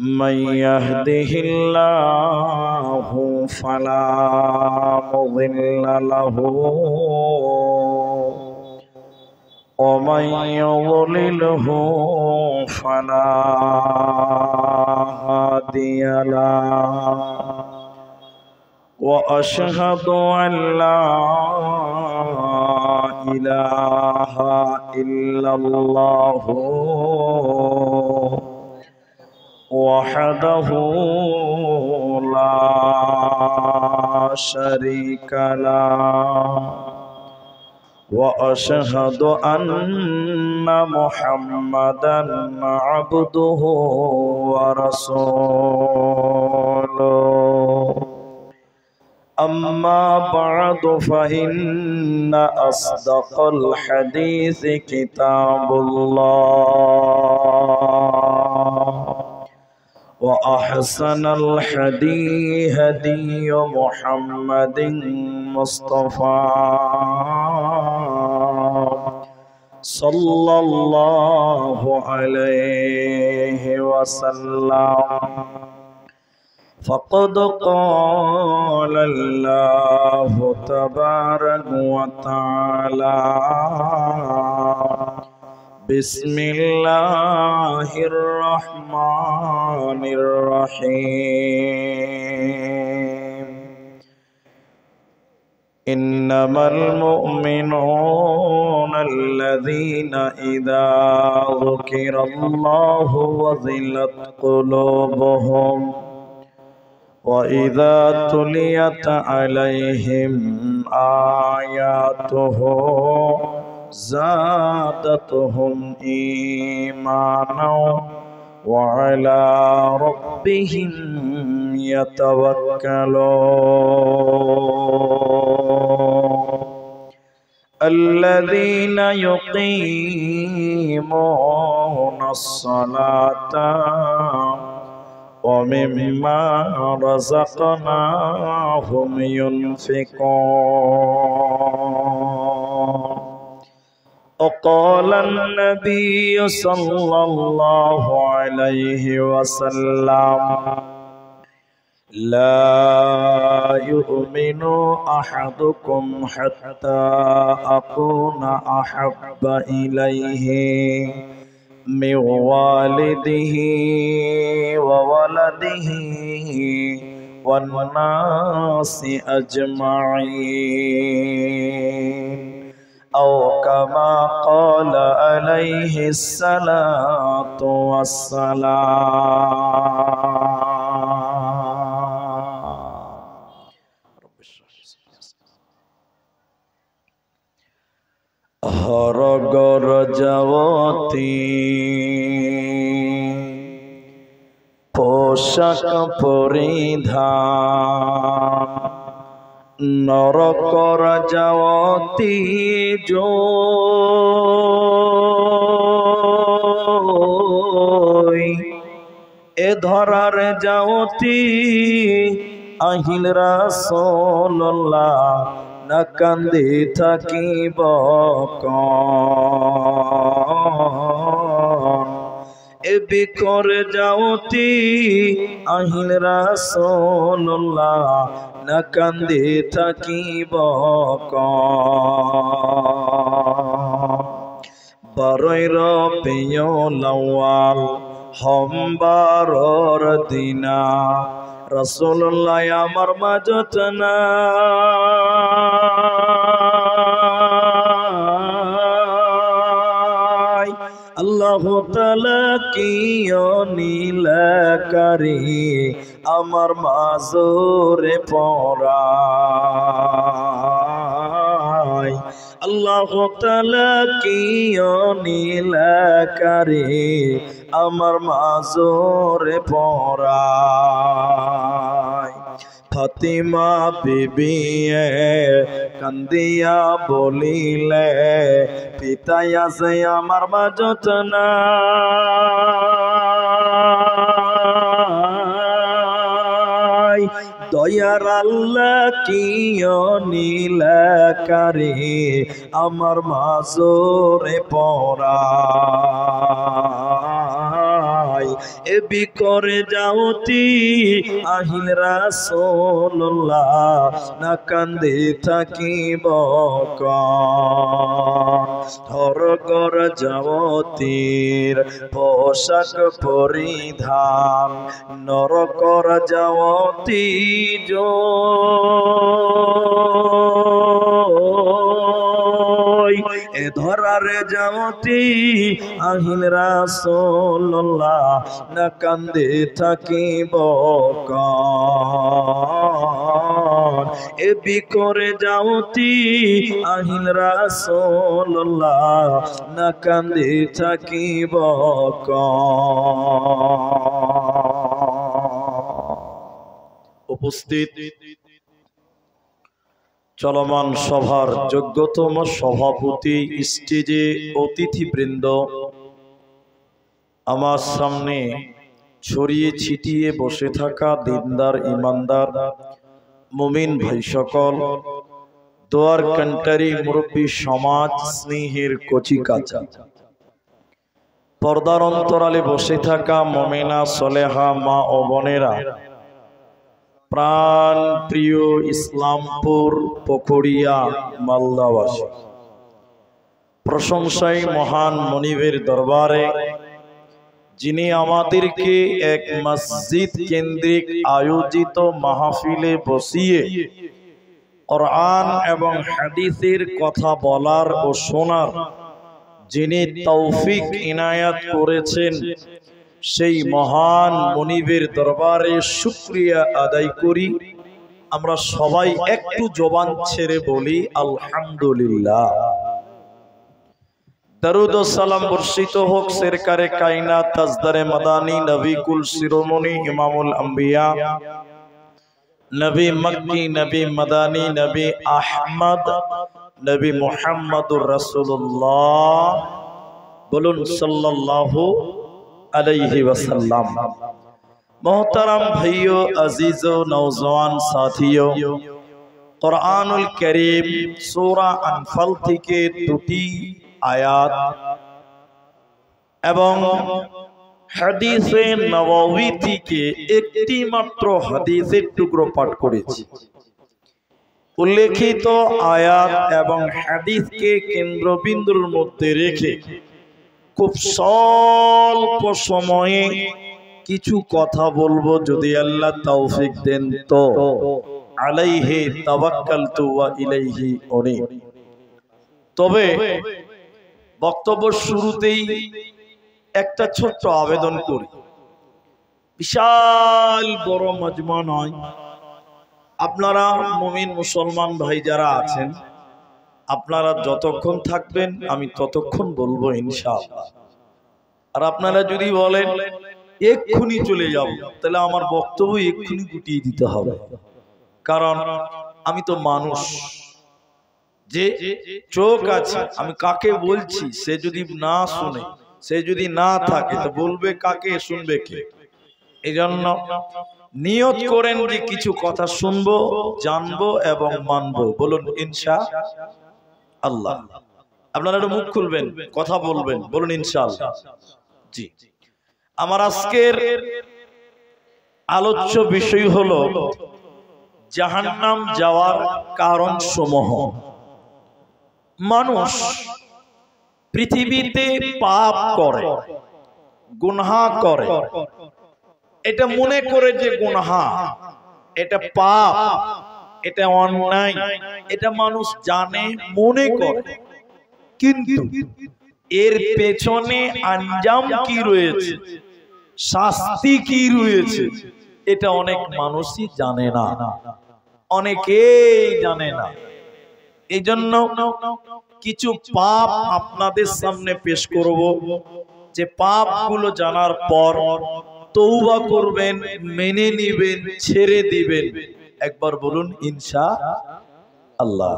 من يهده الله فلا مضل له ومن يضلله فلا هادي له وأشهد أن لا إله إلا الله وحده لا شريك له وأشهد أن محمدا عبده ورسوله أما بعد فإن أصدق الحديث كتاب الله وأحسن الحديث هدي محمد مصطفى صلى الله عليه وسلم فقد قال الله تبارك وتعالى بسم الله الرحمن الرحيم إنما المؤمنون الذين إذا ذكر الله وجلت قلوبهم وإذا تليت عليهم آياته زادتهم إيمانا وعلى ربهم يتوكلون الذين يقيمون الصلاة ومما رزقناهم ينفقون وقال النبي صلى الله عليه وسلم لا يؤمن أحدكم حتى أكون أحب إليه من والده وولده والناس أجمعين أو كما قال عليه الصلاة والسلام হরগর যাওতি পোশাক পরিধান নরকর যাওতি জয় এ ধরার যাওতি আহিল রাসূলুল্লাহ না কান্দে থাকিব এ বিকরে যাওতি আহিল রাসূলুল্লাহ না কান্দে থাকিব বারই রবিউল আউয়াল সোমবারর দিনা রাসূলুল্লাহ আমার মাঝত নাই আল্লাহ তাআলা কি নীলকারী আমার মাজরে পড়াই আল্লাহ তাআলা কি নীলকারী আমার মাজরে পড়াই ফাতিমা বিবি কান্দিয়া বলিলে পিতাই আছে আমার মাঝত নাই দয়ার আল্লাহ কি নীলকারী আমার মাজরে পড়াই এবি করে যাওতি আহিল রাসূলুল্লাহ না কান্দে থাকিব ধরগর যাওতির পোশাক পরিধান নরকর যাওতি এ ধরারে যাওতি আহিল রাসূলুল্লাহ না কান্দে থাকিব এবি করে যাওতি আহিল রাসূলুল্লাহ না কান্দে থাকিব উপস্থিত চলমান সভার যোগ্যতম সভাপতি, স্টেজে অতিথিবৃন্দ, আমার সামনে ছড়িয়ে ছিটিয়ে বসে থাকা দিনদার ইমানদার মুমিন ভাই সকল, দোয়ার কান্টারি মুরব্বী সমাজ, স্নেহের কচি কাঁচা, পর্দার অন্তরালে বসে থাকা মুমিনা সলেহা মা ও বোনেরা, প্রাণ প্রিয় ইসলামপুর পকড়িয়া মালদাবাসী, প্রশংসায় মহান মনিবের দরবারে যিনি আমাদেরকে এক মসজিদ কেন্দ্রিক আয়োজিত মাহফিলে বসিয়ে কোরআন এবং হাদিসের কথা বলার ও শোনার যিনি তৌফিক ইনায়াত করেছেন, সেই মহান মনিবের দরবারে শুকরিয়া আদায় করি। আমরা সবাই একটু জবান ছেড়ে বলি আলহামদুলিল্লাহ। দরুদ ও সালাম বর্ষিত হোক সরকারে কায়নাত তাজদারে মাদানী নবী কুল শিরোমণি ইমামুল আম্বিয়া নবী মক্কি নবী মাদানী নবী আহমদ নবী মুহাম্মদুর রাসূলুল্লাহ, বলুন সাল্লাল্লাহু আলাইহি ওয়াসাল্লাম। मोहतरम भाइयों, अजीजों, नौजवान साथियों, कुरानुल करीम सूरा अनफल থেকে দুটি আয়াত এবং হাদিসে নববী থেকে একটি মাত্র হাদিসের টুকরো পাঠ করেছি। উল্লেখিত আয়াত এবং হাদিসকে কেন্দ্রবিন্দুর মধ্যে রেখে খুব স্বল্প সময়ে কিছু কথা বলবো, যদি আল্লাহ তৌফিক দেন তো। আলাইহি তাওয়াক্কালতু ওয়া ইলাইহি উনীব। তবে বক্তব্য শুরুতেই একটা ছোট্ট আবেদন করি। বিশাল বড় মজমা নয়, আপনারা মুমিন মুসলমান ভাই যারা আছেন, আপনারা যতক্ষণ থাকবেন আমি ততক্ষণ বলবো ইনশাআল্লাহ। আর আপনারা যদি বলেন এক্ষুনি চলে যাব, তাহলে আমার বক্তব্য এক্ষুনি গুটিয়ে দিতে হবে, কারণ আমি তো মানুষ, যে চোখ আছে, আমি কাকে বলছি সে যদি না শুনে, সে যদি না থাকে তো বলবে কাকে, শুনবে কে? এই জন্য নিয়ত করেন যে কিছু কথা শুনবো, জানবো এবং মানবো। বলুন ইনশাআল্লাহ। আপনারা একটু মুখ খুলবেন, কথা বলবেন, বলুন ইনশাআল্লাহ। জি, আমার আজকের আলোচ্য বিষয় হলো জাহান্নাম যাওয়ার কারণ সমূহ। মানুষ পৃথিবীতে পাপ করে, গুনাহ করে, এটা মনে করে যে গুনাহ, এটা পাপ, এটা অন্যায়, এটা মানুষ জানে, মনে করে, কিন্তু এর পেছনে আঞ্জাম কি রয়েছে, শাস্তি কি রয়েছে, এটা অনেক মানুষই জানে না, অনেকেই জানে না। এই জন্য কিছু পাপ আপনাদের সামনে পেশ করব, যে পাপগুলো জানার পর তওবা করবেন, মেনে নিবেন, ছেড়ে দিবেন। একবার বলুন ইনশাআল্লাহ।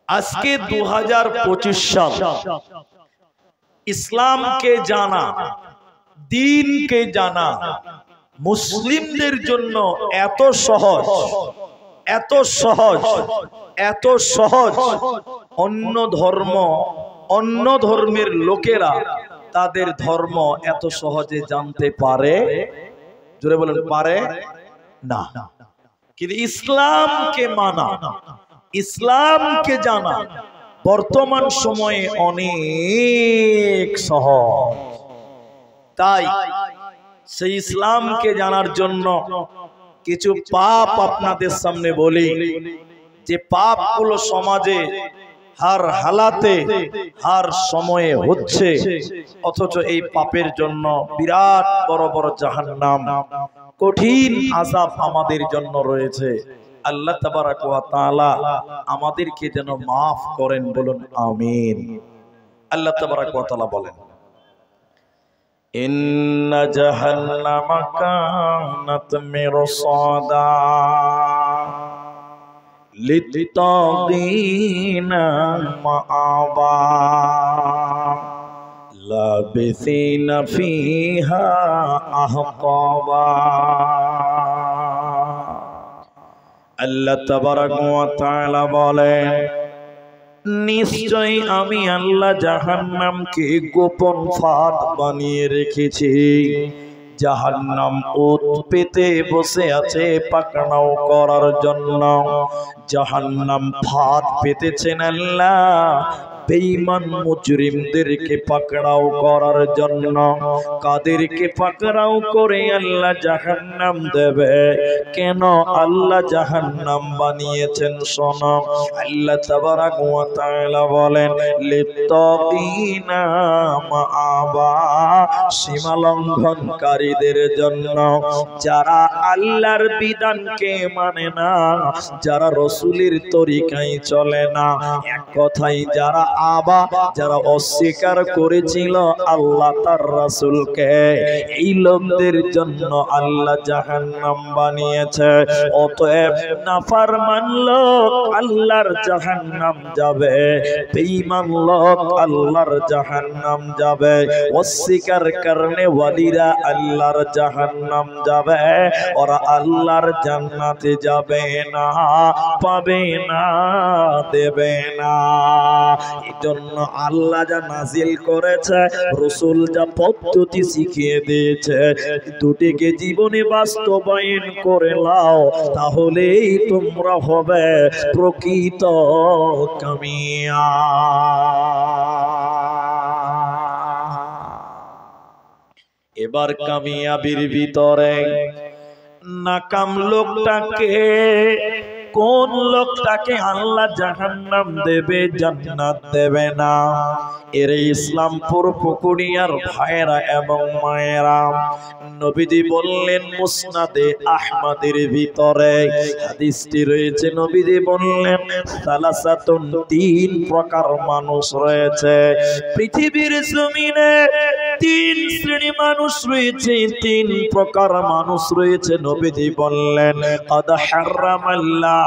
আজকে 2025 সাল। ইসলামকে জানা, দ্বীনকে জানা মুসলিমদের জন্য এত সহজ, এত সহজ, এত সহজ। অন্য ধর্ম, অন্য ধর্মের লোকেরা তাদের ধর্ম এত সহজে জানতে পারে, জোরে বলেন পারে না। কিন্তু ইসলামকে মানা, ইসলামকে জানা বর্তমান সময়ে অনেক সহজ। তাই সেই ইসলামকে জানার জন্য কিছু পাপ আপনাদের সামনে বলি, যে পাপগুলো সমাজে হার হালাতে হার সময়ে হচ্ছে, অথচ এই পাপের জন্য বিরাট বড় বড় জাহান্নাম, কঠিন আযাব আমাদের জন্য রয়েছে। আল্লাহ তাবারাক ওয়া তাআলা আমাদেরকে যেন মাফ করেন, বলুন আমিন। আল্লাহ তাবারাক ওয়া তাআলা বলেন, ইন্না জাহান্নামা কানাত মিরসাদা লিত্তাগিনা মাআবা লাবিসিনা ফিহা আহকাবা। আল্লাহ তাবারাক ওয়া তাআলা বলেন, নিশ্চয় আমি আল্লাহ জাহান্নামকে গোপন ফাঁদ বানিয়ে রেখেছি। জাহান্নাম ওত পেতে বসে আছে পাকড়াও করার জন্য। জাহান্নাম ফাঁদ পেতেছেন আল্লাহ বেঈমান মুজরিমদেরকে পাকড়াও করার জন্য। কাদেরকে পাকড়াও করে আল্লাহ জাহান্নাম দেবে? কেন আল্লাহ জাহান্নাম বানিয়েছেন? শোনো, আল্লাহ তাবারাক ওয়া তাআলা বলেন, লিত্তাগিনা মাআবা, সীমা লঙ্ঘনকারীদের জন্য, যারা আল্লাহর বিধানকে মানে না, যারা রাসূলের তরিকায় চলে না, এক কথায় যারা আবা, যারা অস্বীকার করেছিল আল্লাহ তার রাসূলকে, এই লোকদের জন্য আল্লাহ জাহান্নাম বানিয়েছে। অতএব নাফরমান লোক আল্লাহর জাহান্নাম যাবে, বেঈমান লোক আল্লাহর জাহান্নাম যাবে, অস্বীকার করনে ওয়ালিরা আল্লাহর জাহান্নাম যাবে, ওরা আল্লাহর জান্নাতে যাবে না, পাবে না, দেবে না। এজন্য আল্লাহ যা নাজিল করেছে, রাসূল যা পদ্ধতি শিখিয়ে দিয়েছে, দুটিকে জীবনে বাস্তবায়ন করে নাও, তাহলেই তোমরা হবে প্রকৃত কামিয়াব। এবার কামিয়াবির ভিতরে নাকাম লোকটাকে, কোন লোকটাকে আল্লাহ জাহান্নাম দেবে, জান্নাত দেবে না? এর ইসলামপুর পুকুরিয়ার ভাইরা এবং মায়েরা, নবীজি বললেন, মুসনাদে আহমদের ভিতরে হাদিসটি রয়েছে, নবীজি বললেন, সালাসাতুন, তিন প্রকার মানুষ রয়েছে পৃথিবীর জমিনে। তিন শ্রেণী মানুষ রয়েছে, তিন প্রকার মানুষ রয়েছে। নবীজি বললেন, কদ হারামাল্লাহ,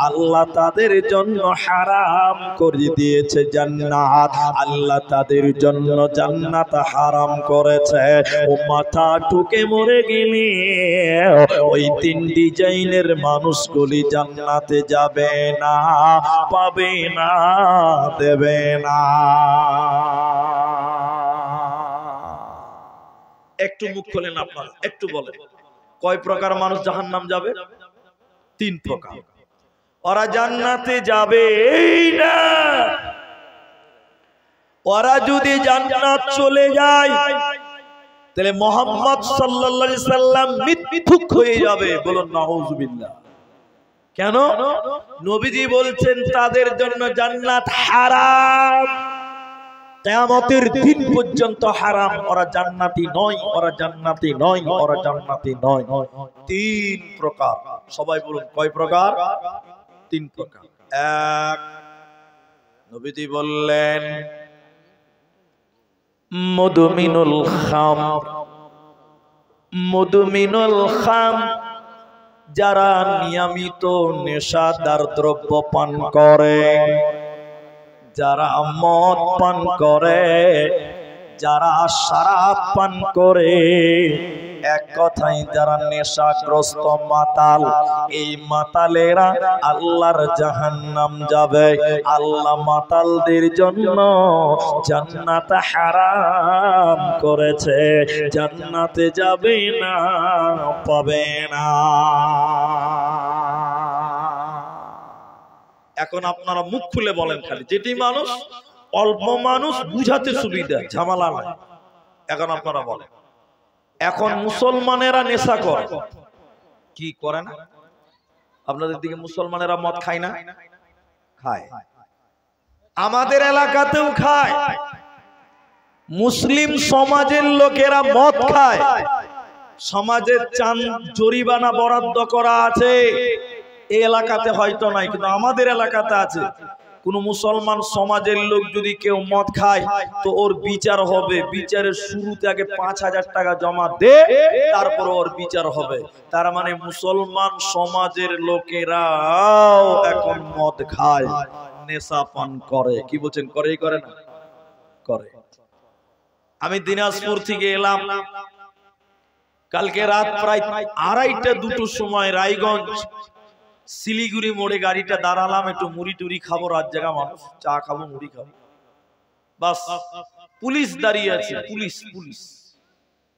আল্লাহ তাদের জন্য হারাম করে দিয়েছে জান্নাত, আল্লাহ তাদের জন্য জান্নাত হারাম করেছে। ও মাথা ঠুকে মরে গেলে ওই তিন ডিজাইনের মানুষগুলি জান্নাতে যাবে না, পাবে না, দেবে না। একটু মুখ খোলেন আপনারা, একটু বলেন, কয় প্রকার মানুষ জাহান্নাম যাবে? তিন প্রকার। ওরা জান্নাতে যাবে না। ওরা যদি জান্নাত চলে যায়, তাহলে মুহাম্মদ সাল্লাল্লাহু আলাইহি সাল্লাম মিথ্যুক হয়ে যাবে, বলুন নাউযুবিল্লাহ। কেন? নবীজি বলছেন তাদের জন্য জান্নাত হারাম, কিয়ামতের দিন পর্যন্ত হারাম। ওরা জান্নাতি নয়, ওরা জান্নাতি নয়, ওরা জান্নাতি নয়। তিন প্রকার। সবাই বলুন কয় প্রকার? তিন প্রকার। এক, নবীজি বললেন, মুদমিনুল খামর, মুদমিনুল খামর, যারা নিয়মিত নেশাদার দ্রব্য পান করে, যারা মদ পান করে, যারা শরাব পান করে, এক কথায় যারা নেশাগ্রস্ত মাতাল, এই মাতালেরা আল্লাহর জাহান্নাম যাবে। আল্লাহ মাতালদের জন্য জান্নাত হারাম করেছে, জান্নাতে যাবে না, পাবে না। এখন আপনারা মুখ খুলে বলেন, খালি যেটি মানুষ অল্প মানুষ বুঝাতে সুবিধা, ঝামেলা নাই। এখন আপনারা বলেন, এখন মুসলমানেরা নেশা করে কি করে না? আপনাদের দিকে মুসলমানেরা মদ খায় না? খায়। আমাদের এলাকাতেও খায়। মুসলিম সমাজের লোকেরা মদ খায়। সমাজের চান জরিমানা বরাদ্দ করা আছে, এই এলাকাতে হয়তো নাই, কিন্তু আমাদের এলাকাতে আছে। কোন মুসলমান সমাজের লোক যদি কেউ মদ খায় তো ওর বিচার হবে। বিচারের শুরুতে আগে ৫,০০০ টাকা জমা দে, তারপর ওর বিচার হবে। তার মানে মুসলমান সমাজের লোকেরাও এখন মদ খায়, নেশা পান করে। কি বলছেন, করে করে না? করে। আমি দিনাজপুর থেকে এলাম কালকে রাত প্রায় ২:৩০-২টোর সময় রায়গঞ্জ শিলিগুড়ি মোড়ে গাড়িটা দাঁড়ালাম, একটু মুড়ি টুড়ি খাবো, রাত জায়গা মানুষ, চা খাবো, মুড়ি খাবো। বাস, পুলিশ দাঁড়িয়ে আছে। পুলিশ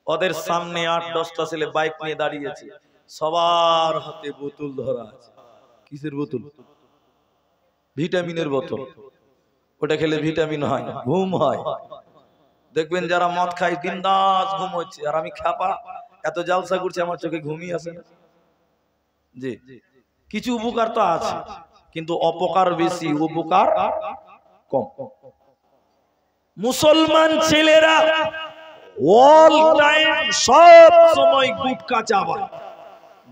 ওদের সামনে ৮-১০টা ছেলে বাইক নিয়ে দাঁড়িয়েছে, সবার হাতে বোতল ধরা আছে। কিসের বোতল? ভিটামিনের বোতল। ওটা খেলে ভিটামিন হয়, ঘুম হয়। দেখবেন যারা মদ খায় দিনদাস ঘুম হচ্ছে, আর আমি খাপা এত জালসা করছি, আমার চোখে ঘুমই আসে না। জি, কিছু উপকার তো আছে, কিন্তু অপকার বেশি, উপকার কম। মুসলমান ছেলেরা অল টাইম সব সময় গুটকা চাবায়,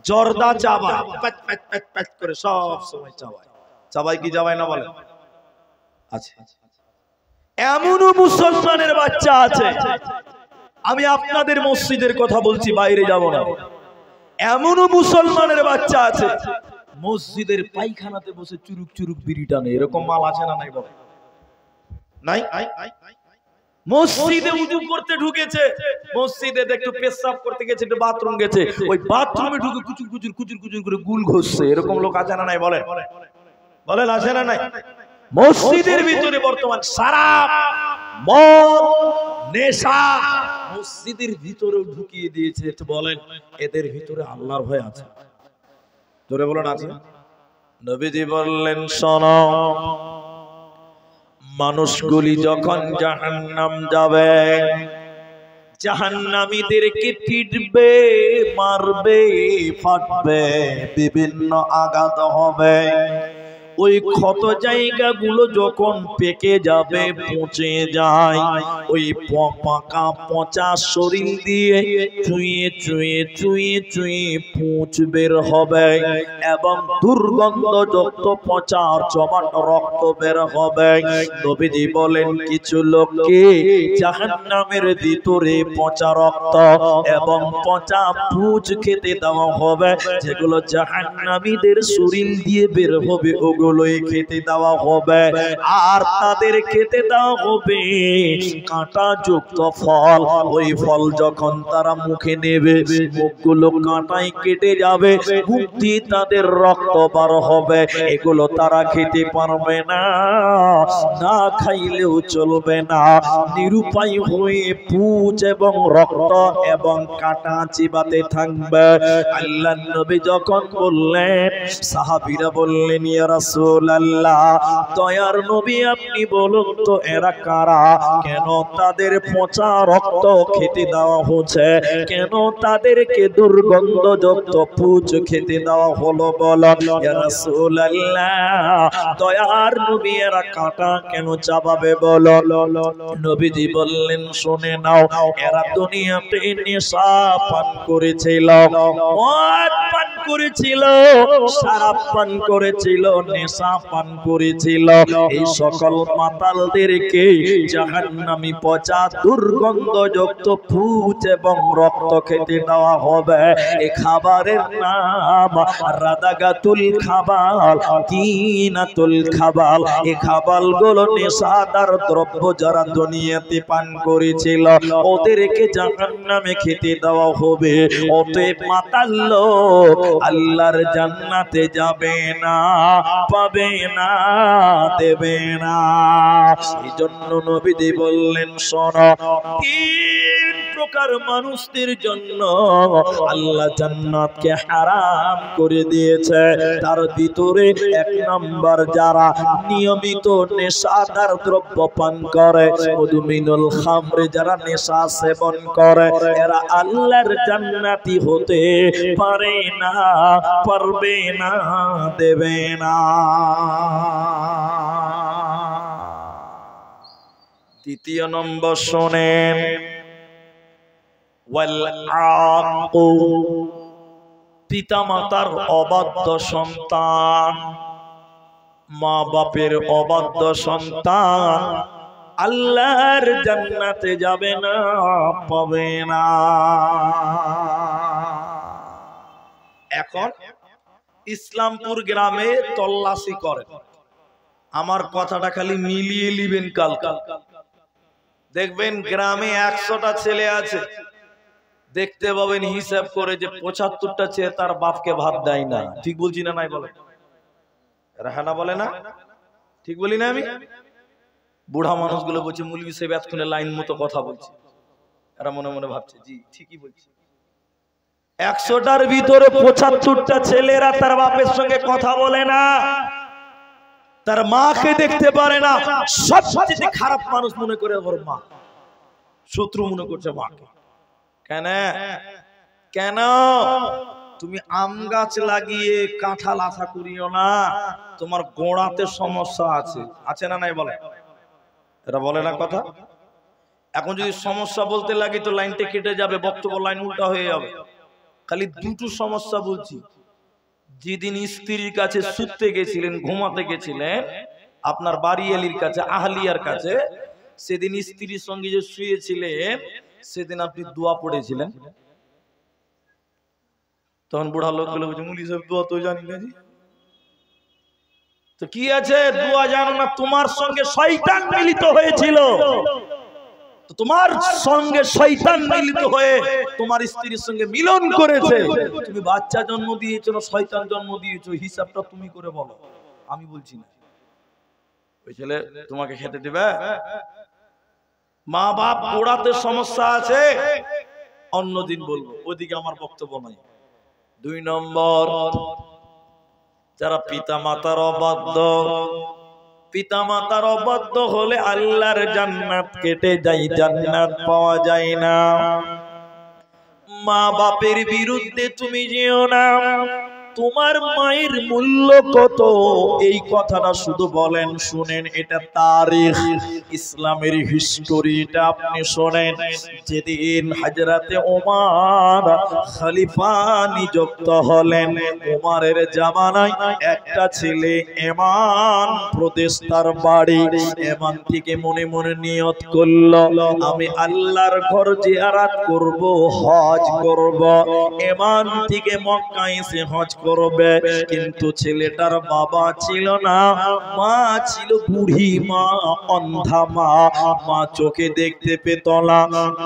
জর্দা চাবায়, প্যাচ প্যাচ প্যাচ প্যাচ করে সব সময় চাবায়। চাবায় কি চাবায় না বলে? আছে। এমনও মুসলমানের বাচ্চা আছে, আমি আপনাদের মসজিদের কথা বলছি, বাইরে যাব না। এমনও মুসলমানের বাচ্চা আছে মসজিদের পায়খানাতে বসে চুরুক চুরুক বিড়ি টানে। এরকম মাল আছে না নাই বলে? নাই। মসজিদে উযু করতে ঢুকেছে, মসজিদে একটু পেশাব করতে গেছে, একটু বাথরুম গেছে, ওই বাথরুমে ঢুকে কুচুর কুচুর কুচুর কুচুর করে গুল ঘষছে। এরকম লোক আছে না নাই বলেন? বলেন আছে না নাই? মসজিদের ভিতরে বর্তমান শরাব, মদ, নেশা মসজিদের ভিতরেও ঢুকিয়ে দিয়েছে। বলেন এদের ভিতরে আল্লাহর ভয় আছে? জোরে বলেন আছে? নবীজি বললেন, শোনো, মানুষগুলি যখন জাহান্নাম যাবে, জাহান্নামীদেরকে পিটবে, মারবে, ফাটবে, বিভিন্ন আঘাত হবে। ওই ক্ষত জায়গাগুলো যখন পেকে যাবে, পচে যায়, ওই পাকা পচা শরীর দিয়ে চুইয়ে চুইয়ে চুইয়ে চুইয়ে পুঁচ বের হবে, এবং দুর্গন্ধযুক্ত পচা জমাট রক্ত বের হবে। নবীজি বলেন, কিছু লোককে জাহান্নামের ভিতরে পচা রক্ত এবং পচা পুঁচ খেতে দেওয়া হবে, যেগুলো জাহান্নামীদের শরীর দিয়ে বের হবে, ওগুলোই খেতে দেওয়া হবে। আর তাদের খেতে দেওয়া হবে কাঁটা যুক্ত ফল। ওই ফল যখন তারা মুখে নেবে, মুখগুলো কাঁটায় কেটে যাবে, মুখ দিয়ে তাদের রক্ত বার হবে। এগুলো তারা খেতে পারবে না, না খাইলেও চলবে না। নিরুপায় হয়ে পুঁজ এবং রক্ত এবং কাঁটা চিবাতে থাকবে। আল্লাহর নবী যখন বললেন, সাহাবীরা বললেন, ইয়া রাসূলুল্লাহ, দয়ার নবী আপনি বলুন তো এরা কারা? কেন তাদের পচা রক্ত খেতে দেওয়া হচ্ছে? কেন তাদেরকে দুর্গন্ধযুক্ত পুঁজ খেতে দেওয়া হলো? বলো ইয়া রাসূলুল্লাহ, দয়ার নবী এরা কাঁটা কেন চাবাবে বলো? নবীজি বললেন, শুনে নাও, এরা দুনিয়াতে নেশা পান করেছিল, মদ পান করেছিল, শরাব পান করেছিল, নেশা পান করেছিল, এই সকল মাতালদেরকে জাহান্নামী পচা দুর্গন্ধযুক্ত ফুচ এবং রক্ত খেতে দেওয়া হবে। এই খাবারের নাম রাদাগাতুল খাবাল, তিনাতুল খাবাল। এই খাবালগুলো নেশাদার দ্রব্য যারা দুনিয়াতে পান করেছিল ওদেরকে জাহান্নামে খেতে দেওয়া হবে। অতএব মাতাল লোক আল্লাহর জান্নাতে যাবে না, পাবে না, দেবে না। এই জন্য নবীজি বললেন, শোনো, তিন প্রকার মানুষদের জন্য আল্লাহ জান্নাতকে হারাম করে দিয়েছে। তার ভিতরে এক নাম্বার, যারা নিয়মিত নেশাদার দ্রব্য পান করে, মুদমিনুল খামরে, যারা নেশা সেবন করে, এরা আল্লাহর জান্নাতি হতে পারে না, পারবে না, দেবে না। দ্বিতীয় নম্বর শোনেন, ওয়াল আকু, পিতামাতার অবাধ্য সন্তান, মা বাপের অবাধ্য সন্তান আল্লাহর জান্নাতে যাবে না, পাবে না। এখন ইসলামপুর গ্রামে তল্লাশি করে, আমার কথাটা খালি মিলিয়ে নিবেন, কাল দেখবেন গ্রামে 100টা ছেলে আছে, দেখতে পাবেন হিসাব করে যে 75টা ছেলে তার বাপকে ভাত দেয় না। ঠিক বলছি না? নাই বলে? রাহানা বলে না? ঠিক বলি না আমি? বুড়া মানুষগুলো বলছে মুলবি সাহেব এতক্ষণে লাইন মতো কথা বলছে, এরা মনে মনে ভাবছে জি ঠিকই বলছে। 100টার ভিতরে 75টা ছেলেরা তার বাপের সঙ্গে কথা বলে না, তার মাকে দেখতে পারে না। সবচেয়ে খারাপ মানুষ মনে করে ওর মা, শত্রু মনে করছে মাকে। কেন? কেন? তুমি আম গাছ লাগিয়ে কাঁঠাল আশা করিও না, তোমার গোড়াতে সমস্যা আছে, আছে না নাই বলে? এরা বলে না কথা? এখন যদি সমস্যা বলতে লাগি তো লাইনটা কেটে যাবে, বক্তব্য লাইন উল্টা হয়ে যাবে। খালি দুটো সমস্যা বলছি। যেদিন স্ত্রীর কাছে শুতে গেছিলেন, ঘুমাতে গেছিলেন আপনার বাড়িয়ালির কাছে, আহলিয়ার কাছে, সেদিন স্ত্রীর সঙ্গে যে শুয়েছিলেন সেদিন আপনি দোয়া পড়েছিলেন। তখন বুড়া লোকগুলো বলছে মুলি সাহেব দোয়া তো জানি না। তো কি আছে দোয়া জানো না? তোমার সঙ্গে শয়তান মিলিত হয়েছিল, তো তোমার সঙ্গে শয়তান মিলিত হয়ে তোমার স্ত্রীর সঙ্গে মিলন করেছে। তুমি বাচ্চা জন্ম দিয়েছো না শয়তান জন্ম দিয়েছো, হিসাবটা তুমি করে বলো, আমি বলছি না। ওই ছেলে তোমাকে খেতে দেবে? মা বাপ গোড়াতে সমস্যা আছে, অন্যদিন বলবো, ওইদিকে আমার বক্তব্য নাই। 2 নম্বর, যারা পিতা মাতার অবাধ্য, পিতা মাতার অবাধ্য হলে আল্লাহর জান্নাত কেটে যায়, জান্নাত পাওয়া যায় না। মা বাপের বিরুদ্ধে তুমি যেও না। তোমার মায়ের মূল্য কত এই কথাটা শুধু বলেন, শুনেন, এটা তারিখ, ইসলামের হিস্টোরি, এটা আপনি শোনেন। যেদিন হযরতে ওমর খলিফা নিযুক্ত হলেন, ওমরের জামানায় একটা ছেলে এমান প্রদেশ তার বাড়ি, এমান থেকে মনে মনে নিয়ত করলো আমি আল্লাহর ঘর জিয়ারত করব, হজ করব। এমান থেকে মক্কা এসে হজ করবে, কিন্তু ছেলেটার বাবা ছিল না, মা ছিল বুড়ি মা, অন্ধা মা। মা চোখে দেখতে পেত না,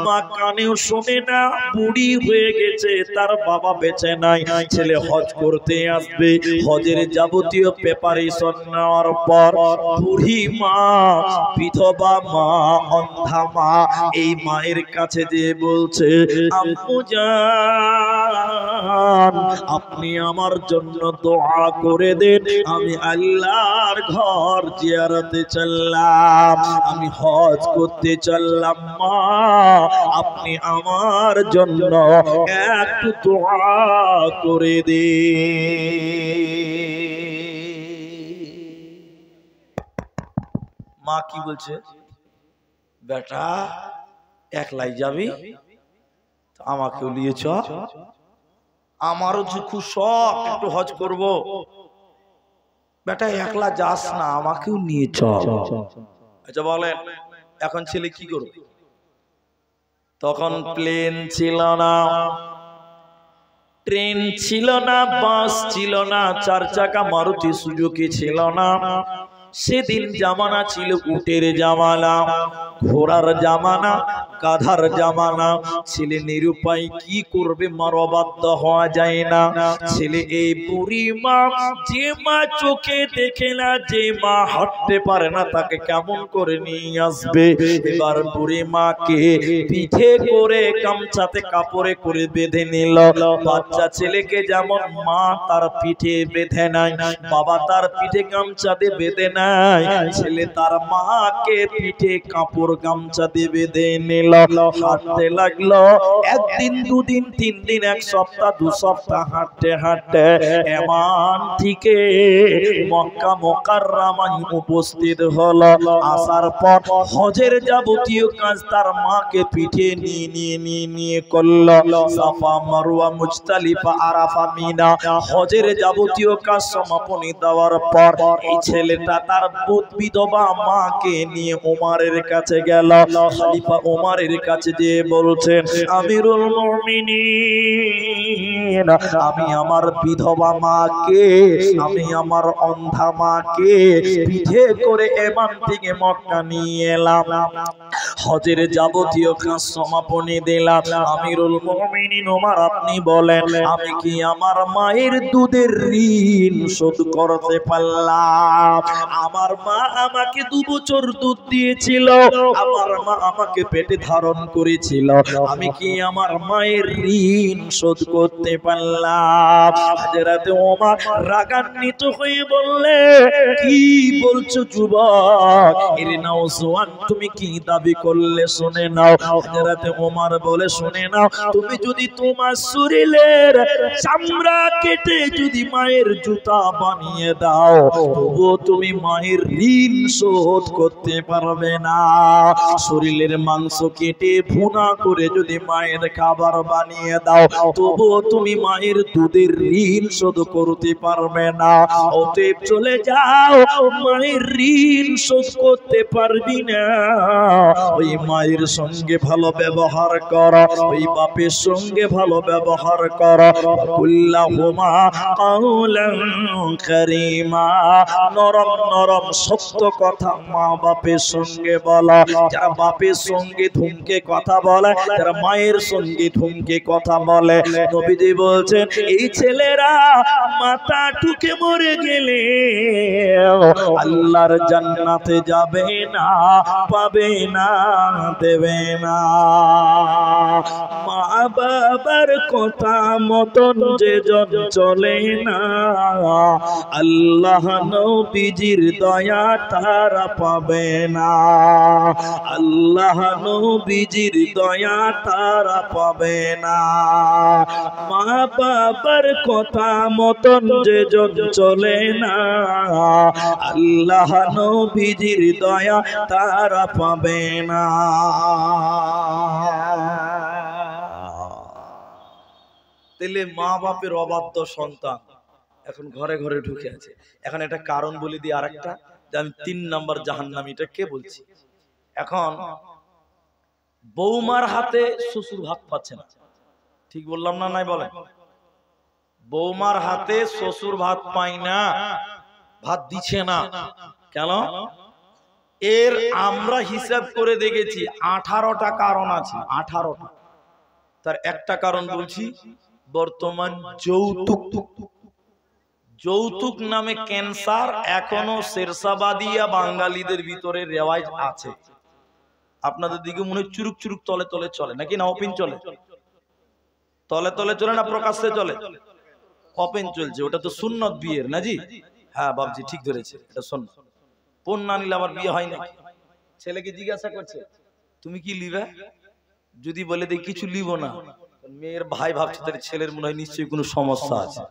মা কানেও শোনে না, বুড়ি হয়ে গেছে, তার বাবা বেঁচে নাই। ছেলে হজ করতে আসবে, হজের যাবতীয় প্রিপারেশন নেওয়ার পর বুড়ি মা, বিধবা মা, অন্ধা মা এই মায়ের কাছে যে বলছে আম্মু জান আপনি আমার জন্য দোয়া করে দেন, আমি আল্লাহর ঘর জিয়ারতে চললাম, আমি হজ করতে চললাম, মা আপনি আমার জন্য একটু দোয়া করে দিন। মা কি বলছে? বেটা একলাই যাবি, আমাকেও নিয়ে চ, আমারও যে খুব শখ একটু হজ করব। বেটা একলা যাস না, আমাকেও নিয়ে চল। আচ্ছা বলেন এখন ছেলে কি করবে? তখন প্লেন ছিল না, ট্রেন ছিল না, বাস ছিল না, 4 চাকা মারুতি সুজুকি ছিল না। সেদিন জামানা ছিল উটের জামানা, ঘোড়ার জামানা, গাধার জামানা। ছেলে নিরুপায়, কি করবে? মার অবাধ্য হওয়া যায় না। ছেলে এই বুড়ি মা, যে মা চোখে দেখে না, যে মা হাঁটতে পারে না, তাকে কেমন করে নিয়ে আসবে? এবার বুড়ি মাকে পিঠে করে গামছাতে কাপড়ে করে বেঁধে নিল। বাচ্চা ছেলেকে যেমন মা তার পিঠে বেঁধে নাই, বাবা তার পিঠে গামছা দিয়ে বেঁধে নাই, ছেলে তার মাকে পিঠে কাপড় গামছা দিয়ে বেঁধে নিল। হাঁটতে লাগলো, 1 দিন 2 দিন 3 দিন 1 সপ্তাহ 2 সপ্তাহ হাঁটতে হাঁটতে এমান থেকে মক্কা মুকাররমায় উপস্থিত হলো। আসার পর হজের যাবতীয় কাজ তার মাকে পিঠে নিয়ে করলো। সাফা মারওয়া মুজতালিফা আরাফা মিনা হজের যাবতীয় কাজ সমাপনী দেওয়ার পর এই ছেলেটা তার বিধবা মাকে নিয়ে ওমরের কাছে গেল। খলিফা ওমরের কাছে যেয়ে বলছেন, আমিরুল মুমিনিন, আমি আমার বিধবা মাকে, আমি আমার অন্ধা মাকে পিঠে করে এমান থেকে মক্কা নিয়ে এলাম, হজের যাবতীয় কাজ সমাপনী দিলাম। আমিরুল মুমিনিন ওমর, আপনি বলেন আমি কি আমার মায়ের দুধের ঋণ শোধ করতে পারলাম? আমার মা আমাকে 2 বছর দুধ দিয়েছিল, আমার মা আমাকে পেটে ধারণ করেছিল, আমি কি আমার মায়ের ঋণ শোধ করতে পারলাম? হযরত ওমর রাগান্বিত হয়ে বললে, কি বলছো যুবক? এরে নওজওয়ান, তুমি কি দাবি করলে শুনে নাও। হযরত ওমর বলে, শুনে নাও, তুমি যদি তোমার শরীরের চামড়া কেটে যদি মায়ের জুতা বানিয়ে দাও, তবুও তুমি মায়ের ঋণ শোধ করতে পারবে না। শরীরের মাংস কেটে ভুনা করে যদি মায়ের খাবার বানিয়ে দাও, তবুও তুমি মায়ের দুধের ঋণ শোধ করতে পারবে না। অতএব চলে যাও, মায়ের ঋণ শোধ করতে পারবি না, ওই মায়ের সঙ্গে ভালো ব্যবহার কর, ওই বাপের সঙ্গে ভালো ব্যবহার কর। কুল্লাহুমা কাওলান কারীমা, নরম নরম সত্য কথা মা বাপের সঙ্গে বলা। যারা বাপের সঙ্গে ধুমকে কথা বলে, যারা মায়ের সঙ্গে ধুমকে কথা বলে, নবীজি বলছেন এই ছেলেরা মাথা ঠুকে মরে গেলে আল্লাহর জান্নাতে যাবে না, পাবে না, দেবে না। মা বাবার কথা মতন যে জন চলে না, আল্লাহ নবীজির দয়া তারা পাবে না, আল্লাহ নবীজির দয়া তারা পাবে না। মা বাবার কথা মতন যে জন চলে না, আল্লাহ নবীজির দয়া তারা পাবে না। তাহলে মা বাপের অবাধ্য সন্তান এখন ঘরে ঘরে ঢুকে আছে। এখন একটা কারণ বলে দিই, আরেকটা যে আমি 3 নম্বর জাহান্নামী, এটা কে বলছি? এখন বৌমার হাতে শ্বশুর ভাত পাচ্ছে না, ঠিক বললাম না? নাই বলেন, বৌমার হাতে শ্বশুর ভাত পায় না, ভাত দিচ্ছে না কেন? এর আমরা হিসাব করে দেখেছি 18টা কারণ আছে, 18টা। তার একটা কারণ বলছি, বর্তমান যৌতুক। যৌতুক নামে ক্যান্সার এখনো শেরশাবাদিয়া বাঙালিদের ভিতরে রেওয়াজ আছে। আপনাদের দিকে মনে চুরুক চুরুক তলে তলে চলে নাকি? না ওপেন চলে? তলে তলে চলে না প্রকাশ্যে চলে? ওপেন চলছে। ওটা তো সুন্নত বিয়ের না জি? হ্যাঁ বাবজি ঠিক ধরেছে, এটা সুন্নত। পণ না নিলে আবার বিয়ে হয় নাকি? ছেলেকে জিজ্ঞাসা করছে তুমি কি লিবে? যদি বলে দেয় কিছু লিব না, মেয়ের ভাই ভাবছে তার ছেলের মনে হয় নিশ্চয়ই কোনো সমস্যা আছে।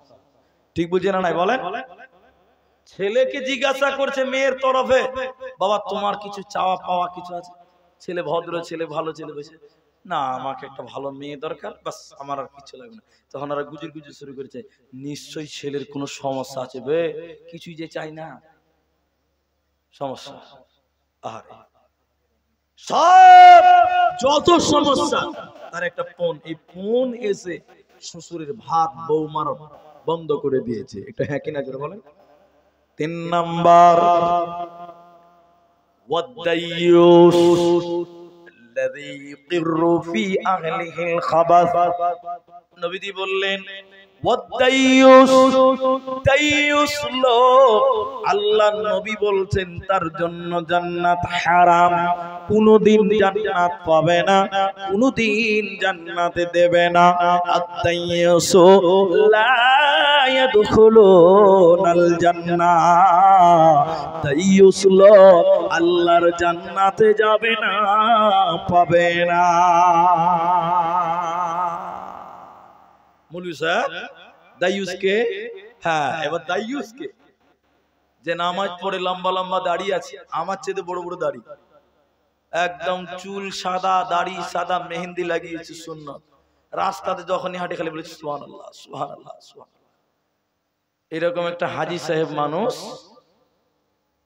ঠিক বুঝে না? নাই বলেন। ছেলেকে জিজ্ঞাসা করছে মেয়ের তরফে, বাবা তোমার কিছু চাওয়া পাওয়া কিছু আছে? ছেলে ভদ্র ছেলে, ভালো ছেলে, বসে না আমাকে একটা ভালো মেয়ে দরকার, বাস আমার আর কিছু লাগবে না। তখন ওরা গুজুর গুজুর শুরু করেছে, নিশ্চয়ই ছেলের কোনো সমস্যা আছে বে, কিছুই যে চাই না সমস্যা। আরে সব যত সমস্যা তার একটা ফোন, এই ফোন এসে শ্বশুরের ভাত বৌমার বন্ধ করে দিয়েছে। একটু হ্যাঁ কিনা করে বলেন। 3 নাম্বার ওয়াদাইয়ুস الذي يقر في أهله الخبث। নবীজি বললেন ওয়াদাইয়ুস, দাইয়ুস লোক, আল্লাহর নবী বলছেন তার জন্য জান্নাত হারাম, কোনদিন জান্নাত পাবে না, কোনদিন জান্নাতে দেবে না। আদ-দাইয়ুসু লা ইয়াদখুলুনাল জান্নাহ, দাইয়ুস লোক আল্লাহর জান্নাতে যাবে না, পাবে না। মৌলভী সাহেব দাইয়ুসকে, হ্যাঁ এবার দাইয়ুসকে যে নামাজ পড়ে লম্বা লম্বা দাড়ি আছে, আমার চেয়ে বড় বড় দাড়ি, একদম চুল সাদা, দাড়ি সাদা, মেহেন্দি লাগিয়েছে সুন্নাত, রাস্তাতে যখনই হাঁটে খালি বলেছে সুবহানাল্লাহ সুবহানাল্লাহ সুবহানাল্লাহ। এরকম একটা হাজী সাহেব মানুষ,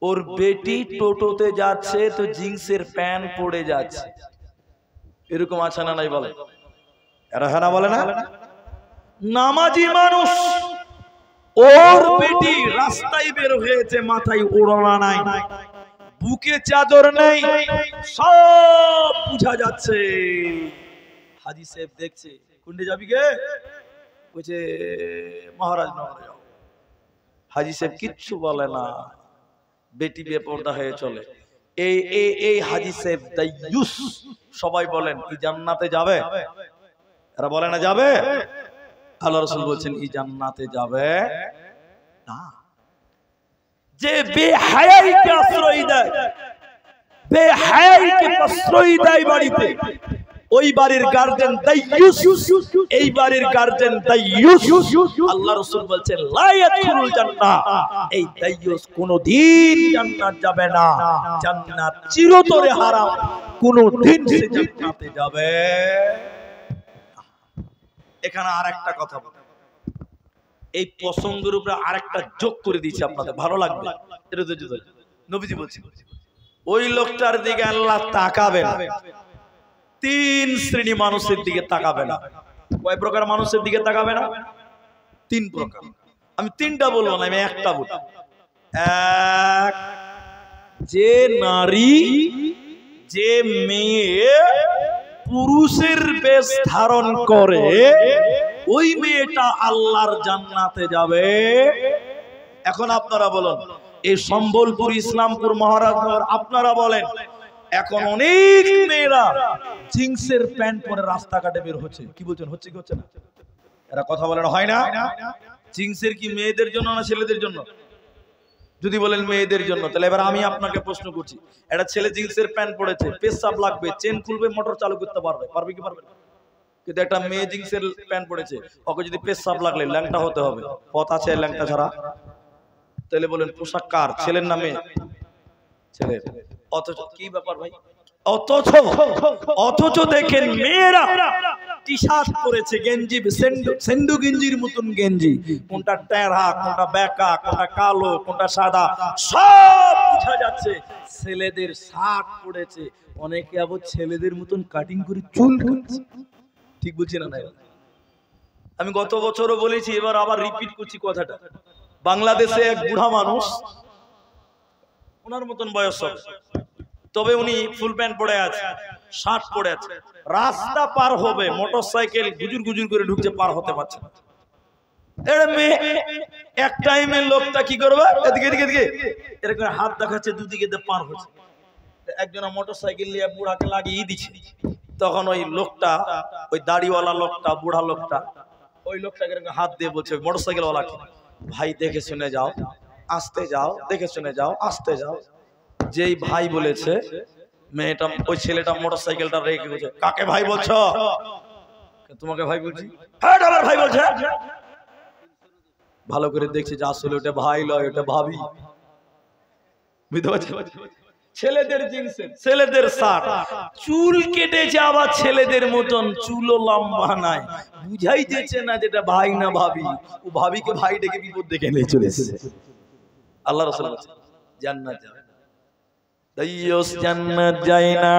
ওর বেটি টোটোতে যাচ্ছে তো জিন্সের প্যান্ট পরে যাচ্ছে, এরকম আছে না নাই বলে? এরা হ্যাঁ না বলে না? নামাজি মানুষ, ওর বেটি রাস্তায় বের হয়েছে, মাথায় ওড়না নাই, বুকে চাদর নেই, সব বুঝা যাচ্ছে। হাজী সাহেব দেখছে, কোনটা যাবি গে? বলছে মহারাজনগরে যাও। হাজী সাহেব কিচ্ছু বলে না, বেটি বেপরদা হয়ে চলে। এই হাজী সাহেব দাইয়ুস। সবাই বলেন কি জান্নাতে যাবে? এরা বলে না যাবে? আল্লাহ রাসূল বলছেন এই জান্নাতে যাবে না। যে বেহায়াইকে আশ্রয় দেয়, বেহায়াইকে আশ্রয় দেয় বাড়িতে, ওই বাড়ির গার্জেন দাইয়ুস, এই বাড়ির গার্জেন দাইয়ুস। আল্লাহ রাসূল বলছেন লা ইয়াদখুলুল জান্নাহ, এই দাইয়ুস কোনদিন জান্নাত যাবে না, জান্নাত চিরতরে হারাম, কোনদিন সে জান্নাতে যাবে। এখানে আরেকটা কথা বলি, এই প্রসঙ্গের উপরে আরেকটা যোগ করে দিয়েছি, আপনাদের ভালো লাগবে। নবীজি বলছেন ওই লোকটার দিকে আল্লাহ তাকাবে না, 3 শ্রেণী মানুষের দিকে তাকাবে না। কয় প্রকার মানুষের দিকে তাকাবে না? 3 প্রকার। আমি 3টা বলবো না, আমি একটা বলবো। এক, যে নারী, যে মেয়ে পুরুষের বেশ ধারণ করে, ওই মেয়েটা আল্লাহর জান্নাতে যাবে। এখন আপনারা বলেন, এই সম্বলপুর, ইসলামপুর, মহারাজনগর, আপনারা বলেন, এখন অনেক মেয়েরা জিন্সের প্যান্ট পরে রাস্তাঘাটে বের হচ্ছে। কি বলছেন, হচ্ছে কি হচ্ছে না? এরা কথা বলেন হয় না? জিন্সের কি মেয়েদের জন্য না ছেলেদের জন্য? যদি বলেন মেয়েদের জন্য, তাহলে এবার আমি আপনাকে প্রশ্ন করছি, একটা ছেলে জিন্সের প্যান্ট পরেছে, পেশাব লাগবে, চেন খুলবে, মোটর চালু করতে পারবে, পারবে কি পারবে? কিন্তু একটা মেয়ে জিন্সের প্যান্ট পরেছে, ওকে যদি পেশাব লাগলে ল্যাংটা হতে হবে, পথ আছে ল্যাংটা ছাড়া? তাহলে বলেন পোশাক কার, ছেলের নামে? ছেলের। অথচ কি ব্যাপার ভাই, অথচ দেখেন মেয়েরা টি শার্ট পরেছে, গেঞ্জি, সেন্ডু গেঞ্জির মতন গেঞ্জি, কোনটা টেরা, কোনটা বেকা, কোনটা কালো, কোনটা সাদা, সব বোঝা যাচ্ছে। ছেলেদের শার্ট পরেছে, অনেকে আবার ছেলেদের মতন কাটিং করে চুল কাটছে। ঠিক বলছি না? আমি গত বছরও বলেছি, এবার আবার রিপিট করছি কথাটা। বাংলাদেশে এক বুড়া মানুষ, ওনার মতন বয়স হবে, তবে উনি ফুল প্যান্ট পরে আছে, শার্ট পরে আছে, রাস্তা পার হবে, মোটরসাইকেল গুজুর গুজুর করে ঢুকছে, পার হতে পারছে না। এক টাইমে লোকটা কি করবে, এদিকে এদিকে এদিকে এরকম হাত দেখাচ্ছে, দুদিকে পার হচ্ছে। একজন মোটরসাইকেল নিয়ে বুড়াকে লাগিয়ে দিচ্ছে। তখন ওই লোকটা, ওই দাড়িওয়ালা লোকটা, বুড়া লোকটা, ওই লোকটাকে হাত দিয়ে বলছে মোটরসাইকেল ওয়ালাকে, ভাই দেখে শুনে যাও, আসতে যাও, দেখে শুনে যাও, আসতে যাও। যেই ভাই বলেছে, মেয়েটা, ওই ছেলেটা মোটরসাইকেলটা রেখে বলছে, কাকে ভাই বলছো? তোমাকে ভাই বলছি। হ্যাঁ আমার ভাই বলছে। ভালো করে দেখছি যে আসলে ওটা ভাই লয়, ওটা ভাবি। বুঝতে পারছি? ছেলেদের জিন্সের, ছেলেদের শার্ট, চুল কেটেছে আবার ছেলেদের মতন, চুলও লম্বা নাই, বুঝাই যাচ্ছে না যেটা ভাই না ভাবি। ও ভাবিকে ভাই ডেকে বিপদ ডেকে নিয়ে চলে এসেছে। আল্লাহ রাসূল বলেছেন জান্নাত যাবে না, দাইয়ুস জান্নাত যায় না।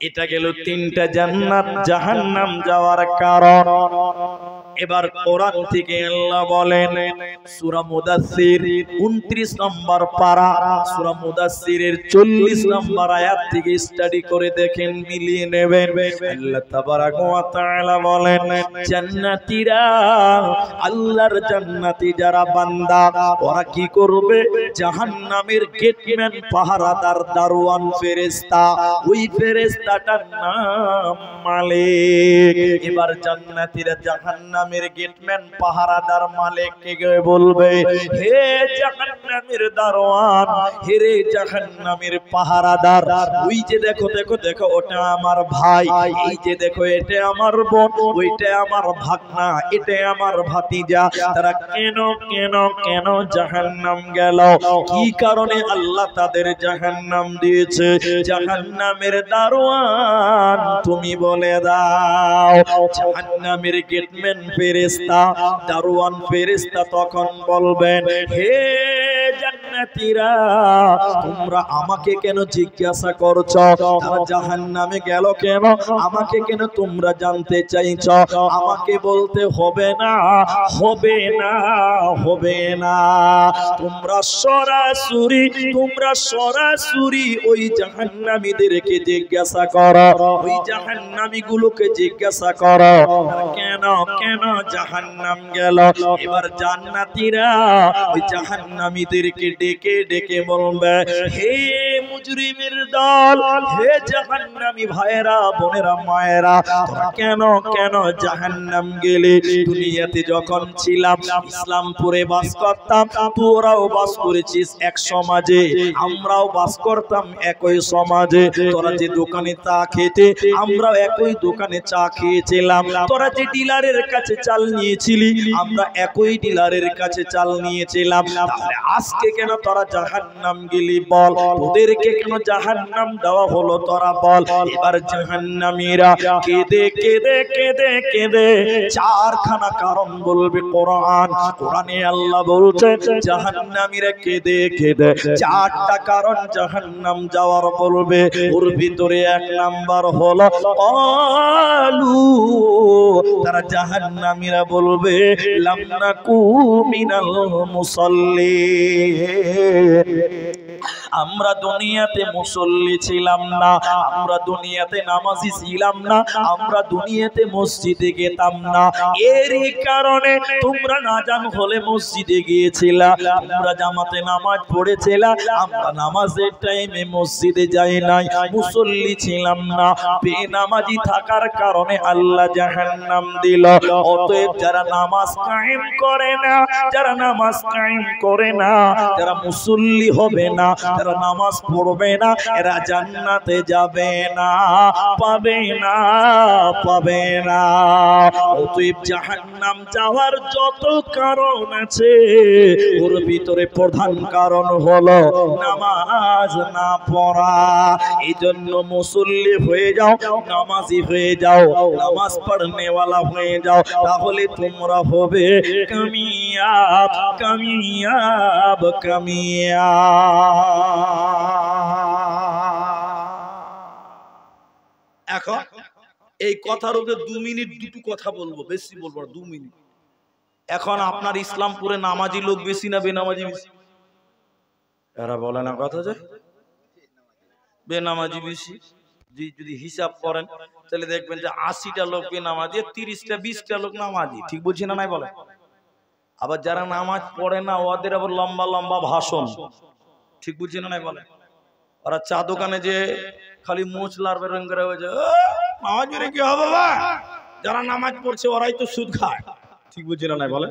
এটা গেল তিনটা জান্নাত জাহান্নাম যাওয়ার কারণ। এবার কোরআন থেকে আল্লাহ বলেন সূরা মুদাসসির 29 নম্বর পারা, সূরা মুদাসসিরের 40 নম্বর আয়াত থেকে স্টাডি করে দেখেন, মিলিয়ে নেবেন। আল্লাহ তাবারাক ওয়া তাআলা বলেন জান্নাতীরা, আল্লাহর জান্নাতি যারা বান্দা, ওরা কি করবে? জাহান্নামের গেটম্যান, পাহারাদার, দারোয়ান ফেরেশতা, ওই ফেরেশতাটার নাম মালিক। এবার জান্নাতীরা জাহান্নামের গেটম্যান, পাহারাদার মালিককে গিয়ে বলবে, হে জাহান্নামের দারোয়ান, হে রে জাহান্নামের পাহারাদার, ওই যে দেখো দেখো দেখো, ওটা আমার ভাই, এই যে দেখো এটা আমার বোন, ওইটা আমার ভাগনা, এটা আমার ভাতিজা, তারা কেন কেন কেন জাহান্নাম গেল? কি কারণে আল্লাহ তাদের জাহান্নাম দিয়েছে? জাহান্নামের দারোয়ান তুমি বলে দাও। জাহান্নামের গেটম্যান ফেরেশতা, দারোয়ান ফেরেশতা তখন বলবেন, হে জান্নাতীরা, তোমরা আমাকে কেন জিজ্ঞাসা করছো তারা জাহান্নামে গেল কেন? আমাকে কেন তোমরা জানতে চাইছো? আমাকে বলতে হবে না, হবে না, হবে না। তোমরা সরাসরি ওই জাহান্নামীদেরকে জিজ্ঞাসা করো, ওই জাহান্নামীগুলোকে জিজ্ঞাসা করো কেন কেন জাহান্নাম গেল। এবার জান্নাতীরা ওই জাহান্নামীদেরকে ডেকে ডেকে বলবে, হে মুজরিমের দল, হে জাহান্নামী ভাইয়েরা, বোনেরা, মায়েরা, তোমরা কেন কেন জাহান্নাম গেলে? দুনিয়াতে যখন ছিলাম, ইসলামপুরে বাস করতাম, তোরাও বাস করেছিস এক সমাজে, আমরাও বাস করতাম একই সমাজে। তোরা যে দোকানে চা খেতে, আমরাও একই দোকানে চা খেয়েছিলাম। তোরা যে ডিলারের কাছে চাল নিয়েছিলি, আমরা একই ডিলারের কাছে চাল নিয়েছিলাম। তাহলে আজকে কেন তোরা জাহান্নাম গেলি বল? তোদেরকে কেন জাহান্নাম দেওয়া হলো তোরা বল? এবার জাহান্নামীরা কেঁদে কেঁদে কেঁদে কেঁদে চারখানা কারণ বলবে কোরআনে আল্লাহ বলছেন জাহান্নামীরা কেঁদে কেঁদে চারটা কারণ জাহান্নাম যাওয়ার বলবে। ওর ভিতরে এক নাম্বার হলো ক্বালু, তারা জাহান্নামীরা বলবে লাম নাকু মিনাল মুসাল্লিন, আমরা দুনিয়াতে মুসল্লি ছিলাম না, আমরা দুনিয়াতে নামাজি ছিলাম না, আমরা দুনিয়াতে মসজিদে যেতাম না। এরই কারণে তোমরা না জান হলে মসজিদে গিয়েছিলা, তোমরা জামাতে নামাজ পড়েছিলা, আমরা নামাজের টাইমে মসজিদে যাই নাই, মুসল্লি ছিলাম না। বেনামাজি থাকার কারণে আল্লাহ জাহান্নাম দিল। অতএব যারা নামাজ কায়েম করে না, যারা নামাজ কায়েম করে না, যারা মুসল্লি হবে না, যারা নামাজ পড়বে না, এরা জান্নাতে যাবে না, পাবে না, পাবে না। অতএব জাহান্নাম যাওয়ার যত কারণ আছে, ওর ভিতরে প্রধান কারণ হলো নামাজ না পড়া। এই জন্য মুসল্লি হয়ে যাও, নামাজি হয়ে যাও, নামাজ পড়নেওয়ালা হয়ে যাও, তাহলে তোমরা হবে কামিয়াব, কামিয়াব, কামিয়াব। এখন এই কথার উপরে 2 মিনিট দুটো কথা বলবো, বেশি বলবো না, 2 মিনিট। এখন আপনার ইসলামপুরে নামাজি লোক বেশি না বেনামাজি বেশি? এরা বলে না কথা, যে বেনামাজি বেশি। যদি হিসাব করেন তাহলে দেখবেন যে 80টা লোক বেনামাজি, 30টা 20টা লোক নামাজি। ঠিক বলছি না নাই বলে? আবার যারা নামাজ পড়ে না ওদের আবার লম্বা লম্বা ভাষণ। ঠিক বলছি না নাই বলে? ওরা চা দোকানে যে খালি মোচ লাড়বে রঙ করে হয়ে যায়, নামাজ পড়ে কি হবে বাবা? যারা নামাজ পড়ছে ওরাই তো সুদ খায়। ঠিক বলছি না নাই বলে?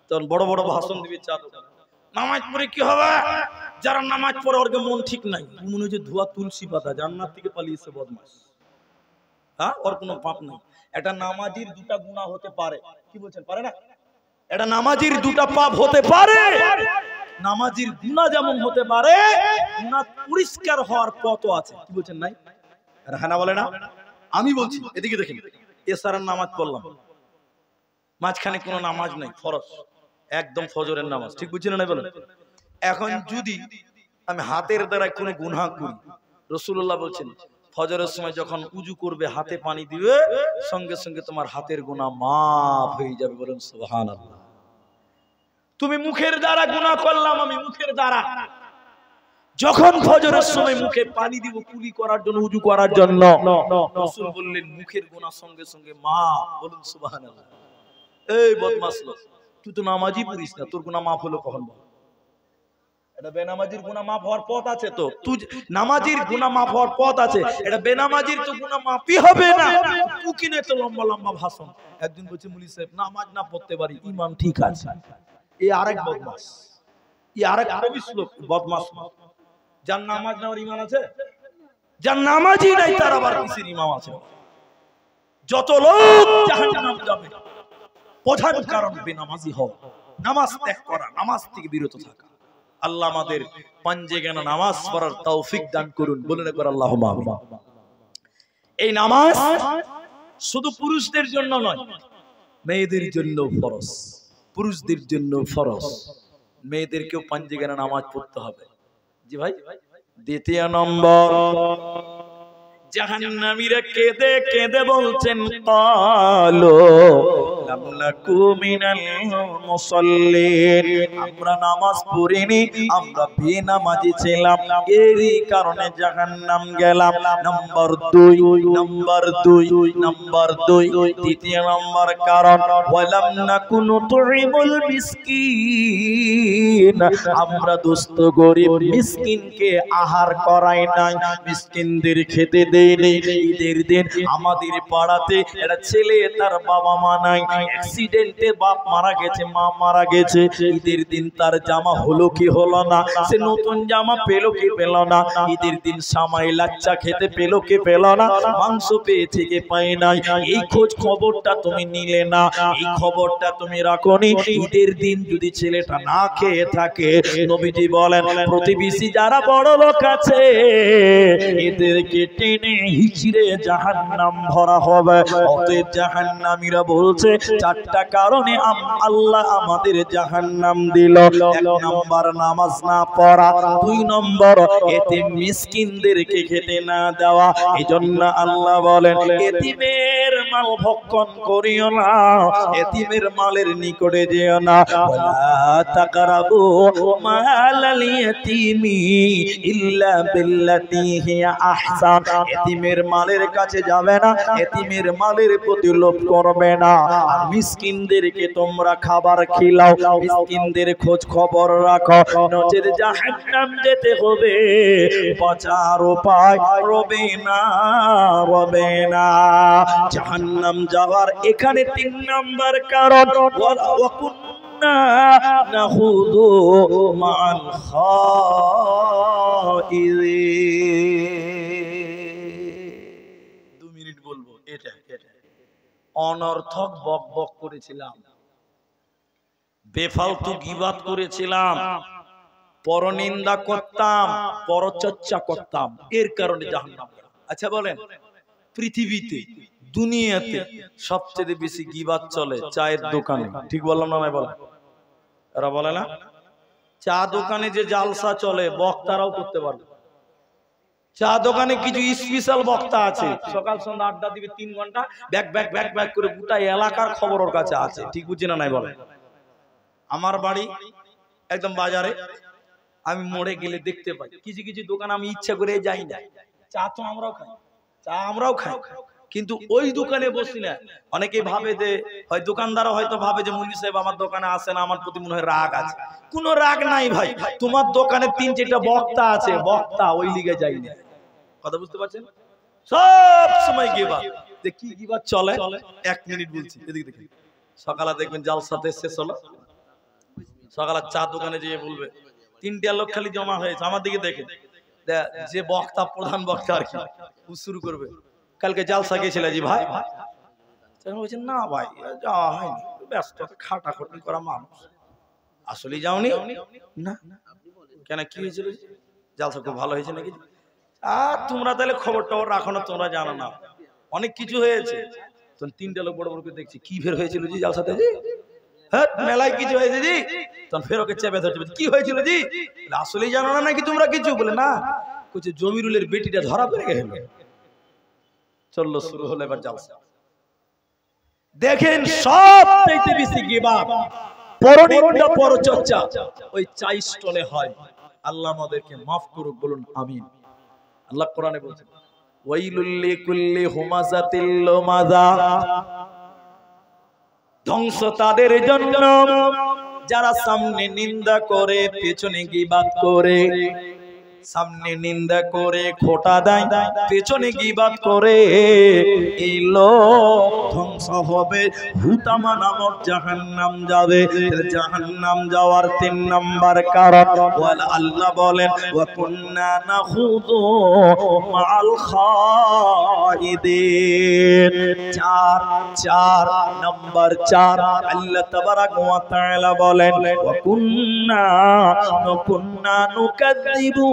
তখন বড় বড় ভাষণ দিবে চা দোকানে, নামাজ পড়ে কি হবে? যারা নামাজ পড়ে ওর মন ঠিক নাই, মনে হচ্ছে ধোয়া তুলসী পাতা, জান্নাত থেকে পালিয়েছে বদমাশ। হ্যাঁ, ওর কোনো পাপ নাই। এটা নামাজির 2টা গুনাহ হতে পারে। কি বলছেন, পারে না? এটা নামাজির 2টা পাপ হতে পারে, নামাজির গুনাহ যেমন হতে পারে, গুনাহ পরিষ্কার হওয়ার পথও আছে। কি বলছেন নাই? আর হ্যাঁ না বলে না? আমি বলছি, এদিকে দেখেন, এশারার নামাজ পড়লাম, মাঝখানে কোনো নামাজ নাই ফরজ, একদম ফজরের নামাজ, ঠিক বুঝছেন না বলেন? এখন যদি আমি হাতের দ্বারা কোনো গুনাহ করি, রাসূলুল্লাহ বলছেন ফজরের সময় যখন উজু করবে হাতে পানি দিবে, সঙ্গে সঙ্গে তোমার হাতের গুনাহ মাফ হয়ে যাবে। বলেন সুবহানাল্লাহ। তুমি মুখের দ্বারা গুনাহ করলাম, আমি মুখের দ্বারা যখন ফজরের সময় মুখে পানি দিব কুলি করার জন্য, উজু করার জন্য, রাসূল বললেন মুখের গুনাহ সঙ্গে সঙ্গে মাফ। বলুন সুবহানাল্লাহ। এই বদমাশ লোক, তুই তো নামাজই পড়িস না, তোর গুনাহ মাফ হলো কখন? বল, এটা বেনামাজির গুনাহ মাফ হওয়ার পথ আছে তো? তুই নামাজির গুনাহ মাফ হওয়ার পথ আছে, এটা বেনামাজির তো গুনাহ মাফই হবে না। তুই কিনে তো লম্বা লম্বা ভাষণ। একজন বলছে মুলি সাহেব নামাজ না পড়তে পারি, ঈমান ঠিক আছে। এই আরেক বদমাশ, এই আরেক আরবিস লোক বদমাশ। যার নামাজ না ওর ঈমান আছে? যার নামাজই নাই তার আবার কিসের ঈমান আছে? যত লোক জাহান্নাম যাবে প্রধান কারণ বেনামাজি হওয়া, নামাজ ত্যাগ করা, নামাজ থেকে বিরত থাকা। আল্লাহ আমাদের পাঁচে জ্ঞান নামাজ পড়ার তৌফিক দান করুন। বলুন একবার আল্লাহুম্মা আমিন। এই নামাজ শুধু পুরুষদের জন্য নয়, মেয়েদের জন্য ফরজ। পুরুষদের জন্য ফরজ, মেয়েদেরকেও পাঁচে জ্ঞান নামাজ পড়তে হবে। জি ভাই। দ্বিতীয় নম্বর, জাহান্নামীরা কেঁদে কেঁদে বলছেন ক্বালু লাম নাকু মিনাল মুসাল্লিন, আমরা নামাজ পড়িনি, আমরা বেনামাজি ছিলাম, এরই কারণে জাহান্নাম গেলাম। নাম্বার 2, তৃতীয় নম্বর কারণ ওয়ালাম নাকু নুতঈমুল মিসকিন, আমরা দুস্থ গরিব মিসকিনকে আহার করাই নাই, মিসকিনদের খেতে দেই। ঈদের দিন আমাদের পাড়াতে একটা ছেলে, তার বাবা মা নাই, অ্যাক্সিডেন্টে বাপ মারা গেছে, মা মারা গেছে। ঈদের দিন তার জামা হলো কি হলো না, সে নতুন জামা পেলো কি পেল না, ঈদের দিন সামাই লাচ্চা খেতে পেলো কি পেল না, মাংস পেয়েছে কি পায় নাই, এই খোঁজ খবরটা তুমি নিলে না, এই খবরটা তুমি রাখোনি। ঈদের দিন যদি ছেলেটা না খেয়ে থাকে, নবীজি বলেন প্রতিবেশী যারা বড় লোক আছে এদেরকে টেনে হিচড়ে জাহান্নাম ভরা হবে। অতএব জাহান্নামীরা বলছে চারটা কারণে আল্লাহ আমাদের জাহান্নাম দিল। 1 নম্বর নামাজ না পড়া, 2 নম্বর এতিম মিসকিনদেরকে খেতে না দেওয়া। এজন্য আল্লাহ বলেন এতিমের মাল ভক্ষণ করিও না, এতিমের মালের নিকটে যেও না। ওয়ালা তাকরাবু মালাল ইয়াতিমি ইল্লা বিল্লাতি হিয়া আহসান, এতিমের মালের কাছে যাবে না, এতিমের মালের প্রতি লোভ করবে না। আর মিসকিনদেরকে তোমরা খাবার খিলাও, মিসকিনদের খোঁজ খবর রাখো, নচেত জাহান্নাম যেতে হবে, বাঁচার উপায় রবে না, রবে না। জাহান্নাম যাওয়ার এখানে 3 নম্বর কারণ ওয়াকুন্না নাখুদু মাআল খাইদিন। 2 মিনিট বলবো এটা। অনর্থক বকবক করেছিলাম, বেফালতু গীবাত করেছিলাম, পরনিন্দা করতাম, পরচর্চা করতাম, এর কারণে জাহান্নাম। আচ্ছা বলেন, পৃথিবীতে দুনিয়াতে সবচেয়ে বেশি গীবাত চলে চায়ের দোকানে, ঠিক বললাম না? বলেন, এরা বলে না? চা দোকানে যে জালসা চলে বক্তারাও করতে পারবে। চা দোকানে কিছু স্পেশাল বক্তা আছে, সকাল সন্ধ্যা আড্ডা দিবে 3 ঘন্টা, ব্যাক ব্যাক ব্যাক ব্যাক করে গোটা এলাকার খবর ওর কাছে আছে, ঠিক বুঝছি না? নাই বলে। আমার বাড়ি একদম বাজারে, আমি মোড়ে গেলে দেখতে পাই কিছু কিছু দোকান আমি ইচ্ছা করে যাই না। চা তো আমরাও খাই, চা আমরাও খাই, কিন্তু ওই দোকানে বসি না। অনেকেই ভাবে যে হয় দোকানদারও হয়তো ভাবে যে মুন্নি সাহেব আমার দোকানে আসে না, আমার প্রতি মনে হয় রাগ আছে। কোনো রাগ নাই ভাই, তোমার দোকানে 3-4টা বক্তা আছে, বক্তা ওই লিগে যাই না। কথা বুঝতে পারছেন? সব সময় গিবাত। যে কি গিবাত চলে 1 মিনিট বলছি, এদিকে দেখেন। সকালে দেখবেন জালসাতে শেষ হলো, সকালে চা দোকানে যেয়ে বলবে 3টা লোক খালি জমা হয়েছে, আমার দিকে দেখে যে বক্তা, প্রধান বক্তা আর কি, শুরু করবে কালকে জালসা গেছিল জি ভাই? বলছেন না ভাই যাওয়া হয়নি, ব্যস্ত, খাটাখাটি করা মানুষ। আসলে যাওনি না? কেন কি হয়েছিল? জালসা খুব ভালো হয়েছে নাকি? আর তোমরা তাহলে খবর টবর রাখো না, তোমরা জানো না, অনেক কিছু হয়েছে। তখন তিনটা লোক বড় বড় করে দেখছি কি ফের হয়েছিল জি জালসাতে জি? হ্যাঁ মেলায় কিছু হয়েছে জি। তখন ফের ওকে চেপে ধরছে, কি হয়েছিল জি? আসলেই জানো না নাকি তোমরা কিছু? বলে না, কইছে জমিরুলের বেটিটা ধরা পড়ে গেল। চললো, শুরু হলো এবার জালসা। দেখেন সব পেতে বেশি গিবত, পরনিন্দা, পরচর্চা ওই চা স্টলে হয়। আল্লাহ আমাদেরকে মাফ করুক, বলুন আমিন। আল্লাহ কোরআনে বলছেন ওয়াইলুল লিকুল্লি হুমাযাতিল লুমাযা, ধ্বংস তাদের জন্য যারা সামনে নিন্দা করে পেছনে গীবাত করে। সামনে নিন্দা করে খোটা দেয়, পেছনে গীবাত করে, এই লোক ধ্বংস হবে, হুতামা নামক জাহান্নাম যাবে। জাহান্নাম যাওয়ার 3 নাম্বার কারণ আল্লাহ বলেন ওয়া কুন্না নাখুযু মাআল খাইদিন। 4 নাম্বার 4 আল্লাহ তাবারাক ওয়া তাআলা বলেন ওয়া কুন্না নুকাযযিবু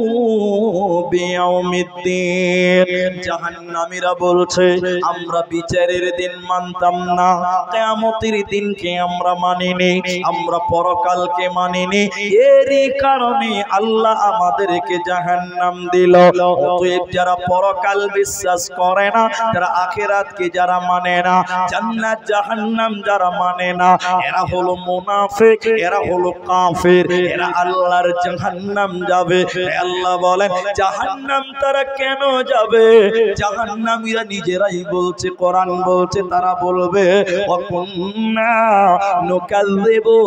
বিয়াউমিদ্দিন। জাহান্নামীরা বলছে আমরা বিচারের দিন মানতাম না, কিয়ামতের দিনকে আমরা মানিনি, আমরা পরকালকে মানিনি, এরই কারণে আল্লাহ আমাদেরকে জাহান্নাম দিল। অতএব যারা পরকাল বিশ্বাস করে না, যারা আখিরাতকে যারা মানে না, জান্নাত জাহান্নাম যারা মানে না, এরা হলো মুনাফিক, এরা হলো কাফির, এরা আল্লাহর জাহান্নাম যাবে। আল্লাহ বলেন জাহান্নাম তারা কেন যাবে? জাহান্নামীরা নিজেরাই বলছে, কোরআন বলছে, তারা বলবে ওয়াকুন্না নুকাযযিবু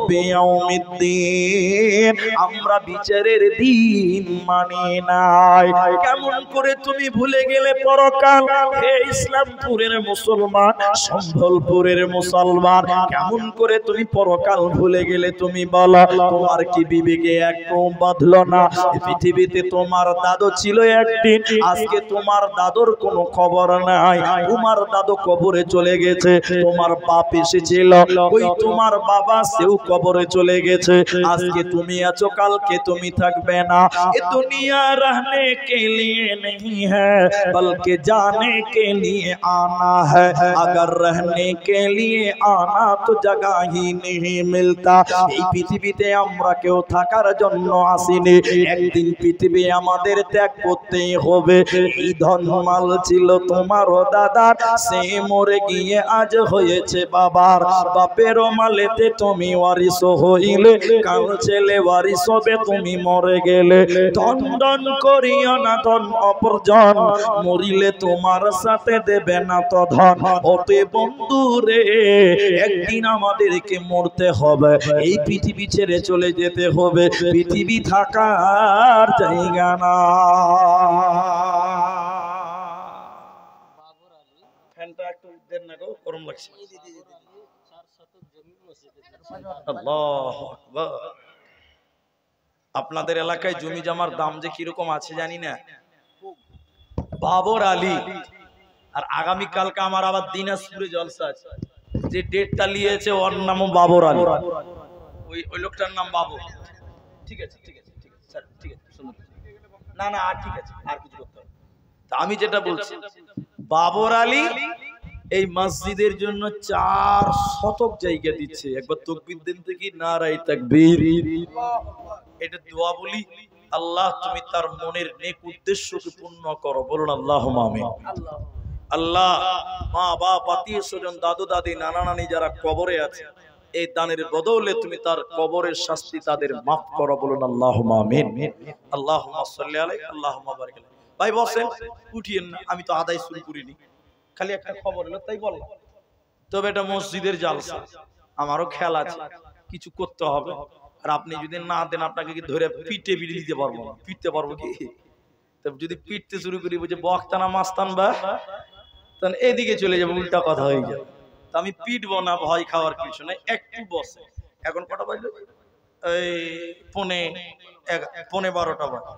বিয়াউমিদ্দিন, আমরা বিচারের দিন মানি নাই। কেমন করে তুমি ভুলে গেলে পরকাল? হে ইসলামপুরের মুসলমান, সম্বলপুরের মুসলমান, কেমন করে তুমি পরকাল ভুলে গেলে? তুমি বলো, তোমার কি বিবেকে একটু বাঁধলো না? পৃথিবীতে তোমার দাদু ছিল একদিন, আজকে তোমার দাদুর কোনো খবর নাই। তোমার দাদু কবরে চলে গেছে, তোমার বাপ এসেছিল, ওই তোমার বাবা সেও কবরে চলে গেছে। আজকে তুমি আছো, কালকে তুমি থাকবে না। এ দুনিয়া रहने के लिए नहीं है बल्कि जाने के लिए आना है, अगर रहने के लिए आना तो जगह ही नहीं मिलता। এই পৃথিবীতে আমরা কেউ থাকার জন্য আসিনি, একদিন পৃথিবী আমাদের ত্যাগ করতেই হবে। এই ধনমাল ছিল তোমার দাদার, সে মরে গিয়ে আজ হয়েছে বাবার। বাপের মালেতে তুমি ওয়ারিস হইলে, কাল ছেলে ওয়ারিস হবে, তুমি মরে গেলে। ধন ধন করিও না ধন অপরজন, মরিলে তোমার সাথে দেবে না তো ধন। ওতে বন্ধু রে, একদিন আমাদেরকে মরতে হবে, এই পৃথিবী ছেড়ে চলে যেতে হবে। পৃথিবী থাকার জায়গা না। ফ্যানটা একটু দেন না গো, গরম লাগছে। আল্লাহু আকবার। আপনাদের এলাকায় জমি জমার দাম যে কিরকম আছে জানি না। বাবর আলী, আর আগামী কালকে আমার আবার দিনাজপুরে জলসা আছে। যে ডেটটা নিয়েছে ওর নাম বাবর আলী, ওই লোকটার নাম বাবর। ঠিক আছে ঠিক আছে ঠিক আছে স্যার, ঠিক আছে, শুনুন। না না আর ঠিক আছে, আর কিছু করতে হবে। তা আমি যেটা বলছি, বাবর আলী এই মসজিদের জন্য 4 শতক জায়গা দিচ্ছে। একবার তাকবীর দেন থেকে, নারায়ে তাকবীর। এটা দোয়া বলি, আল্লাহ তুমি তার মনের নেক উদ্দেশ্যকে পূর্ণ করো, বলুন আল্লাহুম্মা আমিন। আল্লাহ মা বাপ আত্মীয় স্বজন দাদু দাদি নানা নানি যারা কবরে আছে, এই দানের বদলে তুমি তার কবরের শাস্তি তাদের মাফ করো, বলুন আল্লাহুম্মা আমিন। আল্লাহুম্মা সাল্লি আলাইহি আল্লাহুম্মা বারিক আলাইহি। ভাই বসেন, উঠিয়েন না, আমি তো আদায় শুরু করিনি, খালি একটা খবর এলো তাই বললাম। তবে এটা মসজিদের জালসা, আমারও খেয়াল আছে, কিছু করতে হবে। আর আপনি যদি না দেন, আপনাকে কি ধরে পিটে বিড়ি দিতে পারবো না। পিটতে পারবো কি? যদি পিটতে শুরু করি, বুঝে বক্তানা মাস্তান বা, তখন এদিকে চলে যাবো, উল্টা কথা হয়ে যাবে। তা আমি পিটবো না, ভয় খাওয়ার কিছু নাই, একটু বসে। এখন কটা বাজলো? এই পৌনে 12টা বাজে,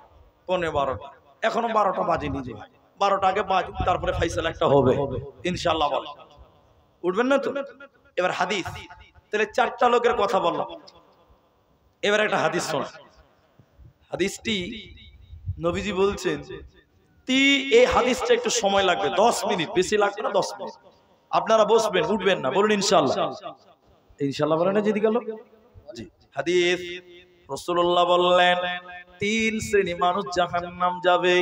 পৌনে 12টা, এখনো 12টা বাজেনি। যে 12টা আগে বাজুক, তারপরে ফাইসালা একটা হবে ইনশাআল্লাহ। বল উঠবেন না তো? এবার হাদিস, তাহলে 4টা লোকের কথা বললাম। এবার একটা হাদিস শোনা। হাদিসটি নবীজি বলছেন, এই হাদিসটা একটু সময় লাগবে, 10 মিনিট, বেশি লাগবে না, 10 মিনিট। আপনারা বসবেন, উঠবেন না, বলুন ইনশাআল্লাহ। ইনশাআল্লাহ বলেন না যদি গেল। জি, হাদিস রাসূলুল্লাহ বললেন, 3 শ্রেণী মানুষ জাহান্নাম যাবে।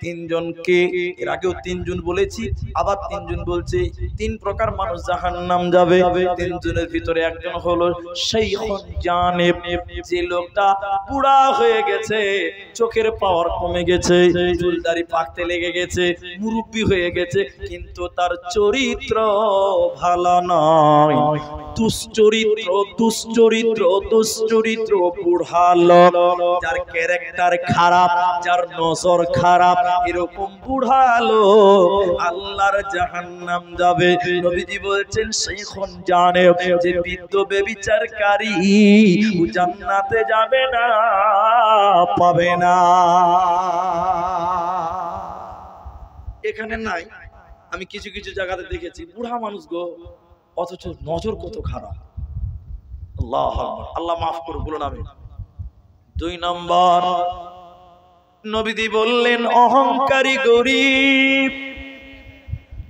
3 জনকে, এর আগেও 3 জন বলেছি, আবার 3 জন বলছে। 3 প্রকার মানুষ জাহান্নাম যাবে। 3 জনের ভিতরে একজন হলো শাইখুন জানেব, যে লোকটা বুড়া হয়ে গেছে, চোখের পাওয়ার কমে গেছে, চুলদাড়ি পাকতে লেগে গেছে, মুরব্বি হয়ে গেছে, কিন্তু তার চরিত্র ভালো নয়। দুশ্চরিত্র বুড়া লোক, যার ক্যারেক্টার খারাপ, যার নজর খারাপ, এরকম বুড়া লোক আল্লাহর জাহান্নাম যাবে। নবীজি বলছেন, শাইখুন জানেব, যে বৃদ্ধ ব্যভিচারকারী, ও জান্নাতে যাবে না, পাবে না। এখানে নাই, আমি কিছু কিছু জায়গাতে দেখেছি বুড়া মানুষ গো, অথচ নজর কত খারাপ। আল্লাহ আল্লাহ মাফ করুন, বলুন আমি। 2 নম্বর, নবীজি বললেন অহংকারী গরীব।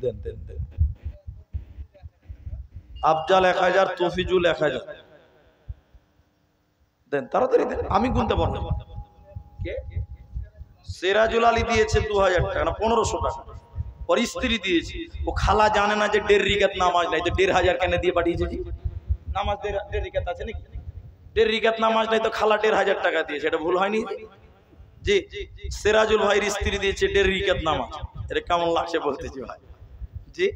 দেন দেন দেন, আফজাল 1000, তফিজুল 1000 দেন, তাড়াতাড়ি দেন, আমি গুনতে পারবো না। কে? সিরাজুল আলী দিয়েছে 2000 টাকা না 1500 টাকা, ওর স্ত্রী দিয়েছে। ও খালা জানে না যে 1.5 রিকাত নামাজ নাই, তো 1500 কেন দিয়ে পাঠিয়েছে? জি, নামাজ 1.5 রিকাত আছে নাকি? 1.5 রিকাত নামাজ নাই তো খালা 1500 টাকা দিয়েছে, এটা ভুল হয়নি? জি, সিরাজুল ভাইয়ের স্ত্রী দিয়েছে 1.5 রিকাত নামাজ। এটা কেমন লাগছে বলতেছি ভাই? জি,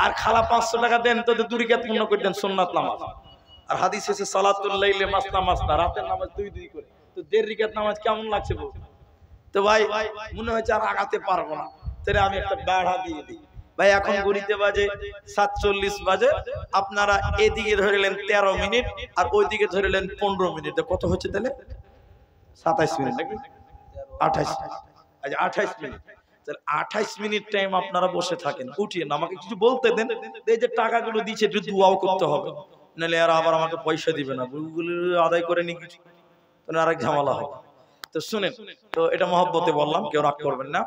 আর খালা 500 টাকা দেন তো 2 রিকাত পূর্ণ করে দেন, সুন্নাত নামাজ। আর হাদিস এসে সালাতুল লাইলে মাসনা মাসনা, রাতের নামাজ 2 করে, তো 1.5 রিকাত নামাজ কেমন লাগছে বল? তো ভাই মনে হচ্ছে আর আগাতে পারবো না, তাহলে আমি একটা বাড়া দিয়ে দিই। ভাই এখন ঘড়িতে বাজে 7:40 বাজে, আপনারা এদিকে ধরলেন 13 মিনিট আর ওইদিকে ধরলেন 15 মিনিট, কত হচ্ছে তাহলে? 27 মিনিট নাকি 28? আচ্ছা 28 মিনিট। তাহলে 28 মিনিট টাইম আপনারা বসে থাকেন, উঠিয়ে না, আমাকে কিছু বলতে দেন। এই যে টাকাগুলো দিচ্ছে একটু দোয়াও করতে হবে, নাহলে আর আবার আমাকে পয়সা দিবে না, ওগুলো আদায় করে নি কিছু, তাহলে আরেক ঝামেলা হবে। তো শুনেন, তো এটা মহব্বতে বললাম, কেউ রাগ করবেন না।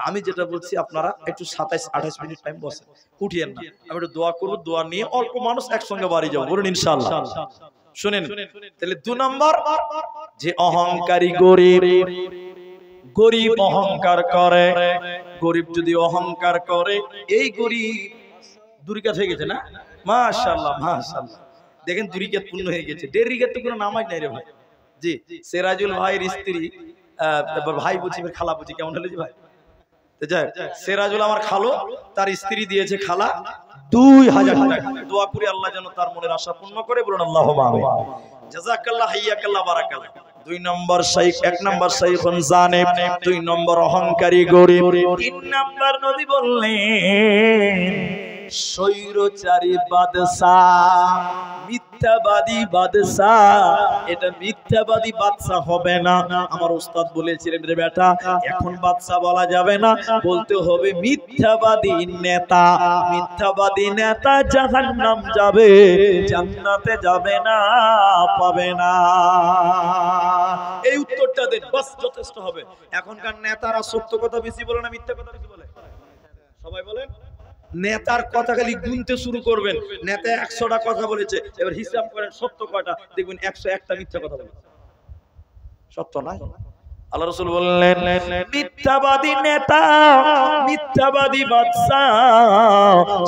আমি যেটা বলছি, আপনারা একটু 27-28 মিনিট টাইম বসেন, উঠিয়েন না। আমি একটু দোয়া করবো, দোয়া নিয়ে অল্প মানুষ একসঙ্গে বাড়ি যাবো, বলুন ইনশাআল্লাহ। শুনেন, তাহলে 2 নম্বর, যে অহংকারী গরিব, গরিব অহংকার করে। গরিব যদি অহংকার করে, এই গরিব 2 রিকাত হয়ে গেছে না? মাশাআল্লাহ মাশাআল্লাহ, দেখেন 2 রিকাত পূর্ণ হয়ে গেছে। 1.5 রিকাত তো কোনো নামাজ নাই রে ভাই। জি, সিরাজুল ভাইয়ের স্ত্রী, ভাই বুঝি, খালা বুঝি, কেমন হলো জি ভাই? তো যাই, সিরাজুল আমার খালো, তার স্ত্রী দিয়েছে খালা 2000 টাকা। দোয়া করি আল্লাহ যেন তার মনের আশা পূর্ণ করে, বলুন আল্লাহুম্মা আমিন। জাযাকাল্লাহ, হাইয়াকাল্লাহ, বারাকাল্লাহ। 2 নম্বর শাইখ, 1 নম্বর শাইখুন জানেব, 2 নম্বর অহংকারী গরিব, 3 নম্বর নবী বললেন স্বৈরচারী বাদশাহ, মিথ্যাবাদী বাদশাহ। এটা মিথ্যাবাদী বাদশাহ হবে না। আমার উস্তাদ বলেছিলেন, রে বেটা, এখন বাদশাহ বলা যাবে না, বলতে হবে মিথ্যাবাদী নেতা। মিথ্যাবাদী নেতা জাহান্নাম যাবে, জান্নাতে যাবে না, পাবে না। এই উত্তরটা দেন, বাস যথেষ্ট হবে। এখনকার নেতারা সত্য কথা বেশি বলে না মিথ্যা কথা বেশি বলে? সবাই বলেন। নেতার কথা খালি গুনতে শুরু করবেন, নেতা 100টা কথা বলেছে, এবার হিসাব করেন সত্য কয়টা, দেখবেন 101টা মিথ্যা কথা বলেছে। সত্য না? আল্লাহ রাসূল বললেন, মিথ্যাবাদী নেতা, মিথ্যাবাদী বাদশা,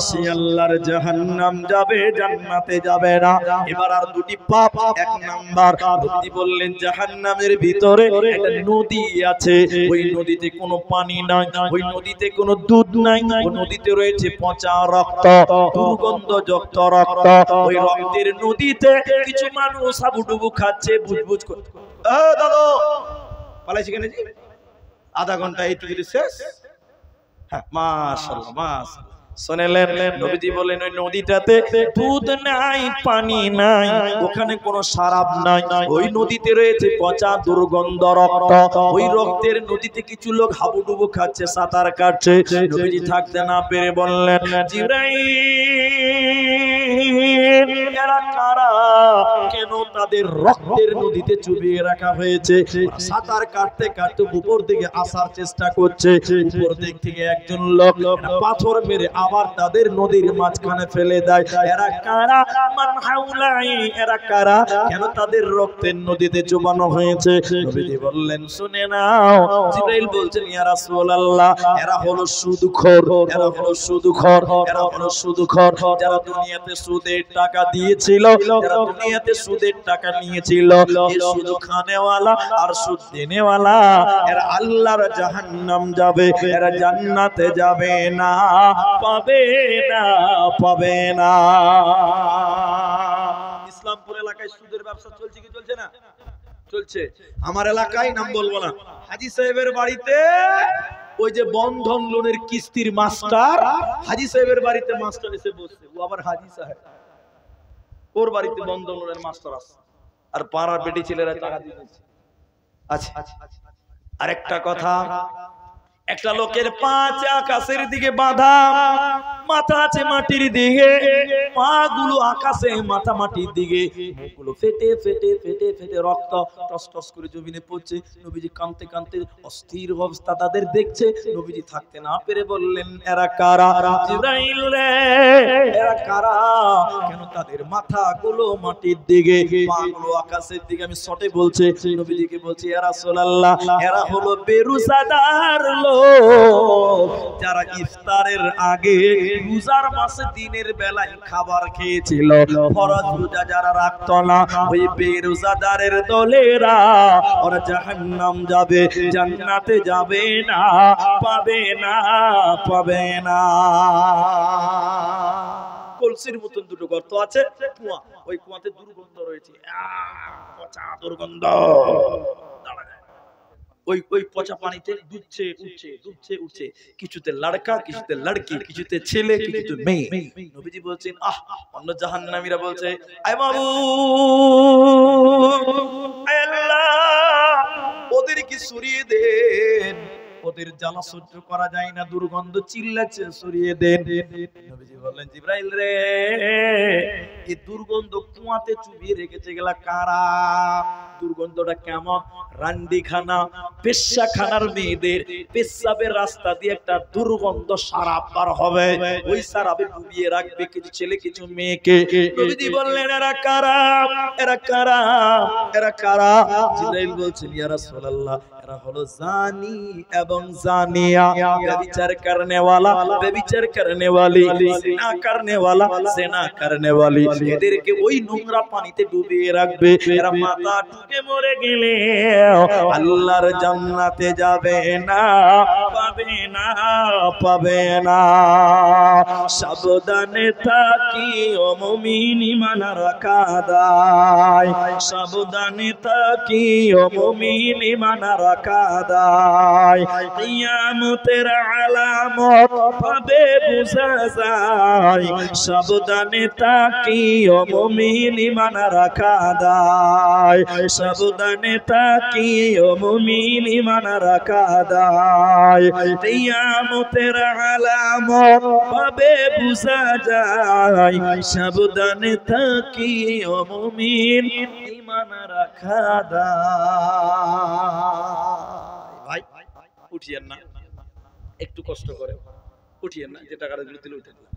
সে আল্লাহর জাহান্নাম যাবে, জান্নাতে যাবে না। এবার আর 2টি পাপ। 1 নাম্বার, নবী বললেন জাহান্নামের ভিতরে একটা নদী আছে, ওই নদীতে কোনো পানি নাই, ওই নদীতে কোনো দুধ নাই, ওই নদীতে রয়েছে পচা রক্ত, দুর্গন্ধযুক্ত রক্ত। ওই রক্তের নদীতে কিছু মানুষ হাবুডুবু খাচ্ছে, বুজবুজ করে। দাদা পালাইছি কেন জি? আধা ঘন্টা এইটুকু শেষ। হ্যাঁ, মাশাআল্লাহ মাশাআল্লাহ। শুনলেন, নবীজি বলেন ওই নদীটাতে দুধ নাই, পানি নাই, ওখানে কোনো শরাব নাই, ওই নদীতে রয়েছে পচা দুর্গন্ধ রক্ত। ওই রক্তের নদীতে কিছু লোক হাবুডুবু খাচ্ছে, সাঁতার কাটছে। নবীজি থাকতে না পেরে বললেন, জিবরাইল, এরা কারা? কেন তাদের রক্তের নদীতে চুবিয়ে রাখা হয়েছে। সাঁতার কাটতে কাটতে উপর দিকে আসার চেষ্টা করছে, উপর দিক থেকে একজন লোক পাথর মেরে আবার তাদের নদীর মাঝখানে ফেলে দেয়। এরা কারা? মান হাউলাই, এরা কারা? কেন তাদের রক্তের নদীতে চুবানো হয়েছে? নবীজি বললেন শুনে নাও। জিবরাইল বলছেন ইয়া রাসূলুল্লাহ, এরা হলো সুদখোর, এরা হলো সুদখোর, এরা হলো সুদখোর। যারা দুনিয়াতে সুদের টাকা দিয়েছিল, যারা দুনিয়াতে সুদের টাকা নিয়েছিল, এই সুদ খানেওয়ালা আর সুদ দেনেওয়ালা, এরা আল্লাহর জাহান্নাম যাবে, এরা জান্নাতে যাবে না, পাবে না, পাবে না। ইসলামপুর এলাকায় সুদের ব্যবসা চলছে কি চলছে না? চলছে। আমার এলাকায়, নাম বলবো না, হাজী সাহেবের বাড়িতে ওই যে বন্ধন লোনের কিস্তির মাস্টার, হাজী সাহেবের বাড়িতে মাস্টার এসে বসছে। ও আবার হাজী সাহেব, ওর বাড়িতে বন্ধন লোনের মাস্টার আছে, আর পাড়ার বেটি ছেলেরা টাকা দিয়েছে। আচ্ছা, আরেকটা কথা, একটা লোকের পা আছে আকাশের দিকে বাঁধা, মাথা আছে মাটির দিকে, পা গুলো আকাশে, মাথা মাটির দিকে, মুখগুলো ফেটে ফেটে ফেটে ফেটে রক্ত টস টস করে জমিনে পড়ছে। নবীজি কাঁদতে কাঁদতে অস্থির অবস্থা তাদের দেখছে। নবীজি থাকতে না পেরে বললেন এরা কারা? জিবরাইল রে, এরা কারা? কেন তাদের মাথা গুলো মাটির দিকে, পা গুলো আকাশের দিকে? আমি শর্টে বলছে, নবীজিকে বলছি ইয়া রাসূলুল্লাহ, এরা হলো বেরোজাদার লোক, যারা ইফতারের আগে রোজার মাসে দিনের বেলায় খাবার খেয়েছিল, ফরজ রোজা যারা রাখতো না, ওই বেরোজাদারের দলেরা ওরা জাহান্নাম যাবে, জান্নাতে যাবে না, পাবে না, পাবে না। কলসির মতন দুটো গর্ত আছে, কুয়া, ওই কুয়াতে দুর্গন্ধ রয়েছে, পচা দুর্গন্ধ। ওই ওই পচা পানিতে ডুবছে উঠছে, ডুবছে উঠছে, কিছুতে লড়কা, কিছুতে লড়কি, কিছুতে ছেলে, কিছুতে মেয়ে। নবীজি বলছেন আহ, অন্য জাহান্নামীরা বলছে আয় বাবু, আয় আল্লাহ, ওদেরকে সরিয়ে দেন, ওদের জ্বালা সহ্য করা যায় না, দুর্গন্ধ চিল্লাচ্ছে, সরিয়ে দেন। নবীজি বললেন জিবরাইল রে, এই দুর্গন্ধ কুয়াতে চুবিয়ে রেখেছে গেলা কারা? দুর্গন্ধটা কেমন? রান্ডিখানা, পেশাখানার মেয়েদের পেশাবের রাস্তা দিয়ে একটা দুর্গন্ধ সারাপ পার হবে, ওই সারাপে ডুবিয়ে রাখবে কিছু ছেলে কিছু মেয়েকে। নবীজি বললেন এরা কারা? এরা কারা? এরা কারা? জিবরাইল বলছেন ইয়া রাসূলুল্লাহ, এরা হলো জানি এবং জানিয়া, ব্যভিচার করনে वाला, ব্যভিচার করনে वाली, জিনা করনে वाला, জিনা করনে वाली। এদেরকে ওই নোংরা পানিতে ডুবিয়ে রাখবে। এরা মাথা ঢুকে মরে গেলে আল্লাহর জান্নাতে যাবে না, পাবে না, পাবে না। সাবধানে থাকিও মুমিন, ঈমান রাখা দায়, সাবধানে থাকিও মুমিন, ঈমান রাখা দায়। কিয়ামতের আলামত পাবে বুঝা যায়, সাবধানে থাকিও মুমিন, ঈমান রাখা দায়, সাবধানে থাকিও মুমিন, ঈমান রাখা দায়। কিয়ামতের আলামত পাবে বুঝা যায়, সাবধানে থাকিও মুমিন, ঈমান রাখা দায়। ভাই উঠিয়েন না, একটু কষ্ট করে উঠিয়েন না, যে টাকাটা দিলে উঠে দিলাম।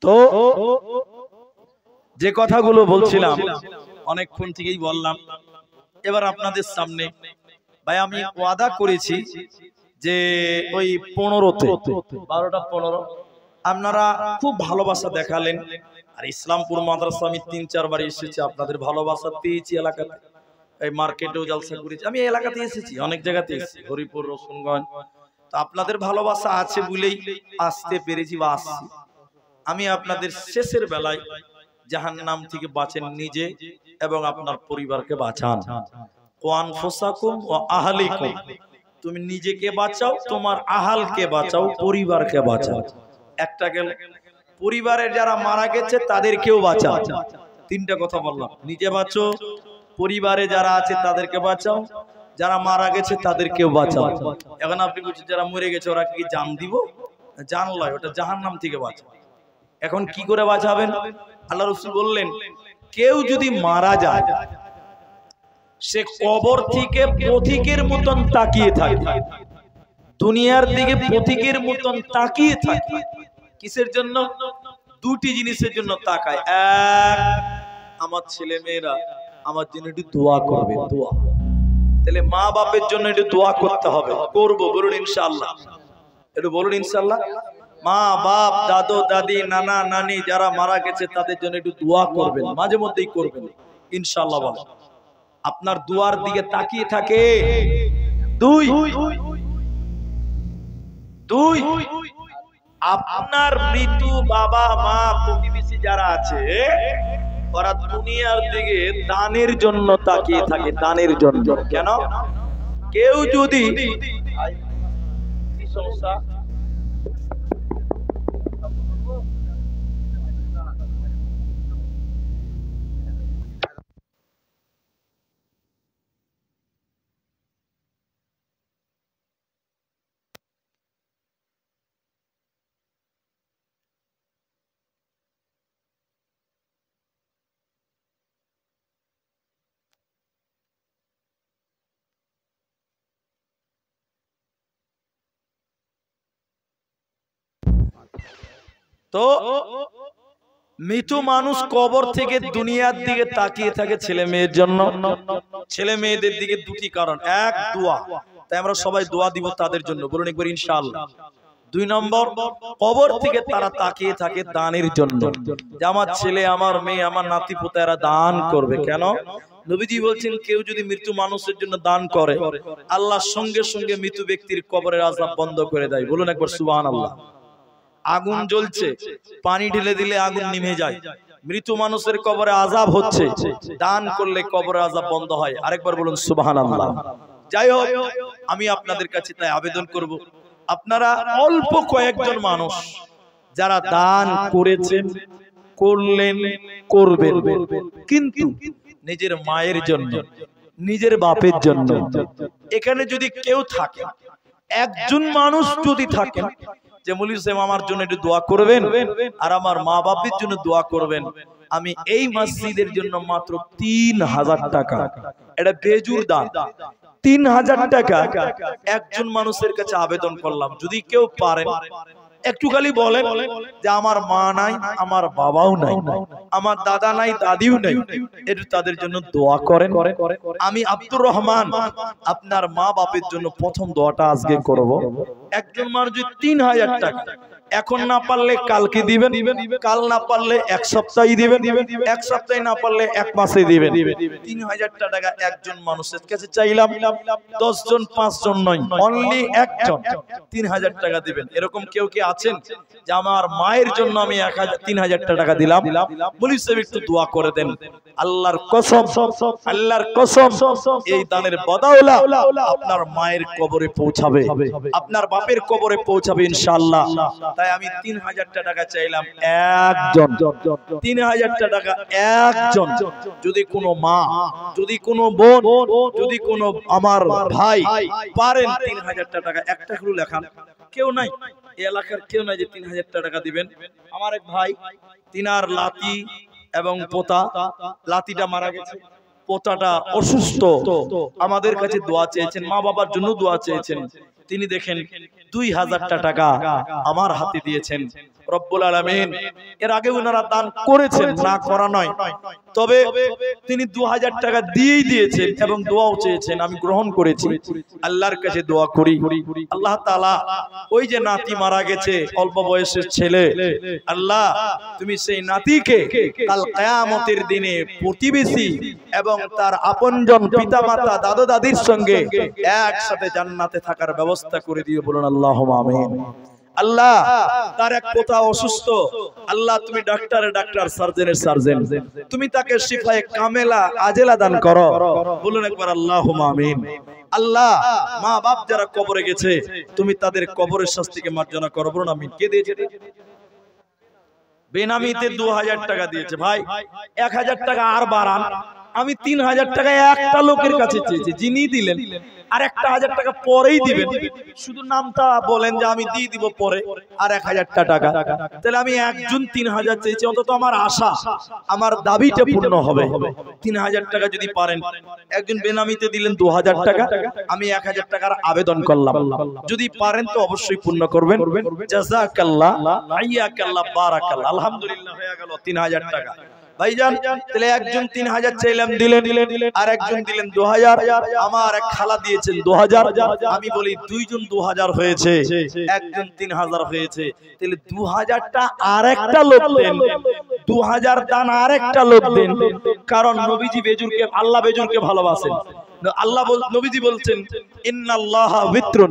তো যে কথাগুলো বলছিলাম অনেকক্ষণ থেকেই বললাম, এবার আপনাদের সামনে ভাই আমি ওয়াদা করেছি যে ওই 15তে 12টা 15 আপনারা খুব ভালোবাসা দেখালেন। আর ইসলামপুর মাদ্রাসা আমি 3-4 বার এসেছি, আপনাদের ভালোবাসা পেয়েছি। এলাকাতে এই মার্কেটেও জলসা করেছি, আমি এই এলাকাতে এসেছি, অনেক জায়গাতে এসেছি, হরিপুর, রসুনগঞ্জ। তো আপনাদের ভালোবাসা আছে বলেই আসতে পেরেছি বা আসছি। আমি আপনাদের শেষের বেলায় জাহান্নাম থেকে বাঁচেন নিজে এবং আপনার পরিবারকে বাঁচান। ওয়ানফুসাকুম ওয়া আহলিকুম, তুমি নিজেকে বাঁচাও, তোমার আহালকে বাঁচাও, পরিবারকে বাঁচাও। একটা গেল পরিবারের যারা মারা গেছে তাদেরকেও বাঁচাও। তিনটা কথা বললাম, নিজে বাঁচো, পরিবারে যারা আছে তাদেরকে বাঁচাও, যারা মারা গেছে তাদেরকেও বাঁচাও। এখন আপনি বলছেন যারা মরে গেছে ওরা কি জান দিব? জান লয়, ওটা জাহান্নাম থেকে বাঁচাও। এখন কি করে বাঁচাবেন? আল্লাহ রাসূল বললেন কেউ যদি মারা যায় সে কবর থেকে পথিকের মতন তাকিয়ে থাকে, দুনিয়ার দিকে পথিকের মতন তাকিয়ে থাকে। কিসের জন্য? দুটি জিনিসের জন্য তাকায়। এক, আমার ছেলে মেয়েরা আমার জন্য একটু দোয়া করবে, দোয়া। তাহলে মা বাপের জন্য একটু দোয়া করতে হবে, করব, বলুন ইনশাআল্লাহ, একটু বলুন ইনশাআল্লাহ। মা বাপ, দাদু দাদি, নানা নানি যারা মারা গেছে তাদের জন্য একটু দোয়া করবেন, মাঝে মধ্যেই করবেন ইনশাআল্লাহ। বলেন আপনার দুয়ার দিকে তাকিয়ে থাকে। দুই, আপনার মৃত্যু বাবা মা প্রতিবেশী যারা আছে ওরা দুনিয়ার দিকে দানের জন্য তাকিয়ে থাকে, দানের জন্য। কেন? কেউ যদি তো মৃত মানুষ কবর থেকে দুনিয়ার দিকে তাকিয়ে থাকে ছেলে মেয়ের জন্য। ছেলে মেয়েদের দিকে দুটি কারণ, এক দোয়া, তাই আমরা সবাই দোয়া দিব তাদের জন্য, বলুন একবার ইনশাআল্লাহ। দুই নম্বর, কবর থেকে তারা তাকিয়ে থাকে দানের জন্য, যে আমার ছেলে, আমার মেয়ে, আমার নাতি পোতারা দান করবে। কেন? নবীজি বলছেন কেউ যদি মৃত্যু মানুষের জন্য দান করে আল্লাহ সঙ্গে সঙ্গে মৃত ব্যক্তির কবরের আযাব বন্ধ করে দেয়, বলুন একবার সুবহানাল্লাহ। আগুন জ্বলছে, পানি ঢেলে দিলে আগুন নিভে যায়, মৃত মানুষের কবরে আযাব হচ্ছে, দান করলে কবরের আযাব বন্ধ হয়। আরেকবার বলুন সুবহানাল্লাহ। যাই হোক, আমি আপনাদের কাছে তাই আবেদন করব, আপনারা অল্প কয়েকজন মানুষ যারা দান করেছেন, করলেন, করবেন, কিন্তু নিজের মায়ের জন্য, নিজের বাপের জন্য, এখানে যদি কেউ থাকে, একজন মানুষ যদি থাকে যে মুফতি সাহেব আমার জন্য একটু দোয়া করবেন আর আমার মা বাপের জন্য দোয়া করবেন, আমি এই মসজিদের জন্য মাত্র 3000 টাকা, এটা বেজুর দান, 3000 টাকা একজন মানুষের কাছে আবেদন করলাম। যদি কেউ পারেন একটু খালি বলেন যে আমার মা নাই, আমার বাবাও নাই, আমার দাদা নাই, দাদিও নাই, একটু তাদের জন্য দোয়া করেন। আমি আব্দুর রহমান আপনার মা বাপের জন্য প্রথম দোয়াটা আজকে করব। একজন মানুষ যদি 3000 টাকা, এখন না পারলে কালকে দিবেন, কাল না পারলে এক সপ্তাহে দিবেন, এক সপ্তাহে না পারলে এক মাসে দিবেন। 3000 টাকা একজন মানুষের কাছে চাইলাম, 10 জন 5 জন নয়, অনলি একজন 3000 টাকা দিবেন। এরকম কেউ কি আছেন যে আমার মায়ের জন্য আমি 3000 টাকা দিলাম? মুফতি সাহেব একটু দোয়া করে দেন। আল্লাহর কসম, আল্লাহর কসম, এই দানের বদৌলা আপনার মায়ের কবরে পৌঁছাবে, আপনার বাপের কবরে পৌঁছাবে ইনশাআল্লাহ। তাই আমি 3000 টাকা চাইলাম একজন, 3000 টাকা একজন। যদি কোনো মা, যদি কোনো বোন, যদি কোনো আমার ভাই পারেন 3000 টাকা একটা করে লেখান। কেউ নাই এই এলাকার, কেউ নাই যে 3000 টাকা দিবেন? আমার এক ভাই, তিনার লাতি এবং পোতা, লাতিটা মারা গেছে, পোতাটা অসুস্থ, আমাদের কাছে দোয়া চেয়েছেন, মা বাবার জন্য দোয়া চেয়েছেন। তিনি দেখেন 2000 টাকা আমার হাতে দিয়েছেন। রব্বুল আলামিন এর আগে ওনারা দান করেছেন, না করা নয়, তবে তিনি 2000 টাকা দিয়েই দিয়েছেন এবং দোয়াও চেয়েছেন, আমি গ্রহণ করেছি। আল্লাহর কাছে দোয়া করি আল্লাহ তাআলা ওই যে নাতি মারা গেছে অল্প বয়সের ছেলে, আল্লাহ তুমি সেই নাতিকে কাল কিয়ামতের দিনে প্রতিবেশী এবং তার আপনজন পিতামাতা দাদা দাদির সঙ্গে একসাথে জান্নাতে থাকার ব্যবস্থা করে দিও, বলুন আল্লাহুম্মা আমিন। আল্লাহ তার এক পোতা অসুস্থ, আল্লাহ তুমি ডাক্তারের ডাক্তার, সার্জনের সার্জন, তুমি তাকে শিফায়ে কামেলা আজেলা দান করো, বলুন একবার আল্লাহুম্মা আমিন। আল্লাহ মা বাপ যারা কবরে গেছে তুমি তাদের কবরের শাস্তিকে মার্জনা করো, বলুন আমিন। কে দিয়েছে? বেনামিতে 2000 টাকা দিয়েছে ভাই, 1000 টাকা আর বাড়ান। আমি 3000 টাকা একটা লোকের কাছে চেয়েছি, যিনি দিলেন আর 1000 টাকা পরেই দিবেন, শুধু নামটা বলেন যে আমি দিয়ে দিব পরে আর 1000 টাকা, তাহলে আমি একজন 3000 চেয়েছি, অন্তত আমার আশা আমার দাবিটা পূর্ণ হবে। 3000 টাকা যদি পারেন, একজন বেনামিতে দিলেন 2000 টাকা, আমি 1000 টাকার আবেদন করলাম, যদি পারেন তো অবশ্যই পূর্ণ করবেন। জাযাকাল্লাহ, হাইয়াকাল্লাহ, বারাকাল্লাহ, আলহামদুলিল্লাহ, হয়ে গেল 3000 টাকা। ভাইজান তাহলে একজন 3000 চাইলাম, দিলেন, আর একজন দিলেন 2000, আমার এক খালা দিয়েছেন 2000, আমি বলি দুইজন 2000 হয়েছে, একজন 3000 হয়েছে, তাহলে 2000টা আরেকটা লোক দেন, 2000 দান আরেকটা লোক দেন, কারণ নবীজি বেজুরকে, আল্লাহ বেজুরকে ভালোবাসেন। আল্লাহ নবীজি বলছেন ইন্নাল্লাহা বিত্রুন,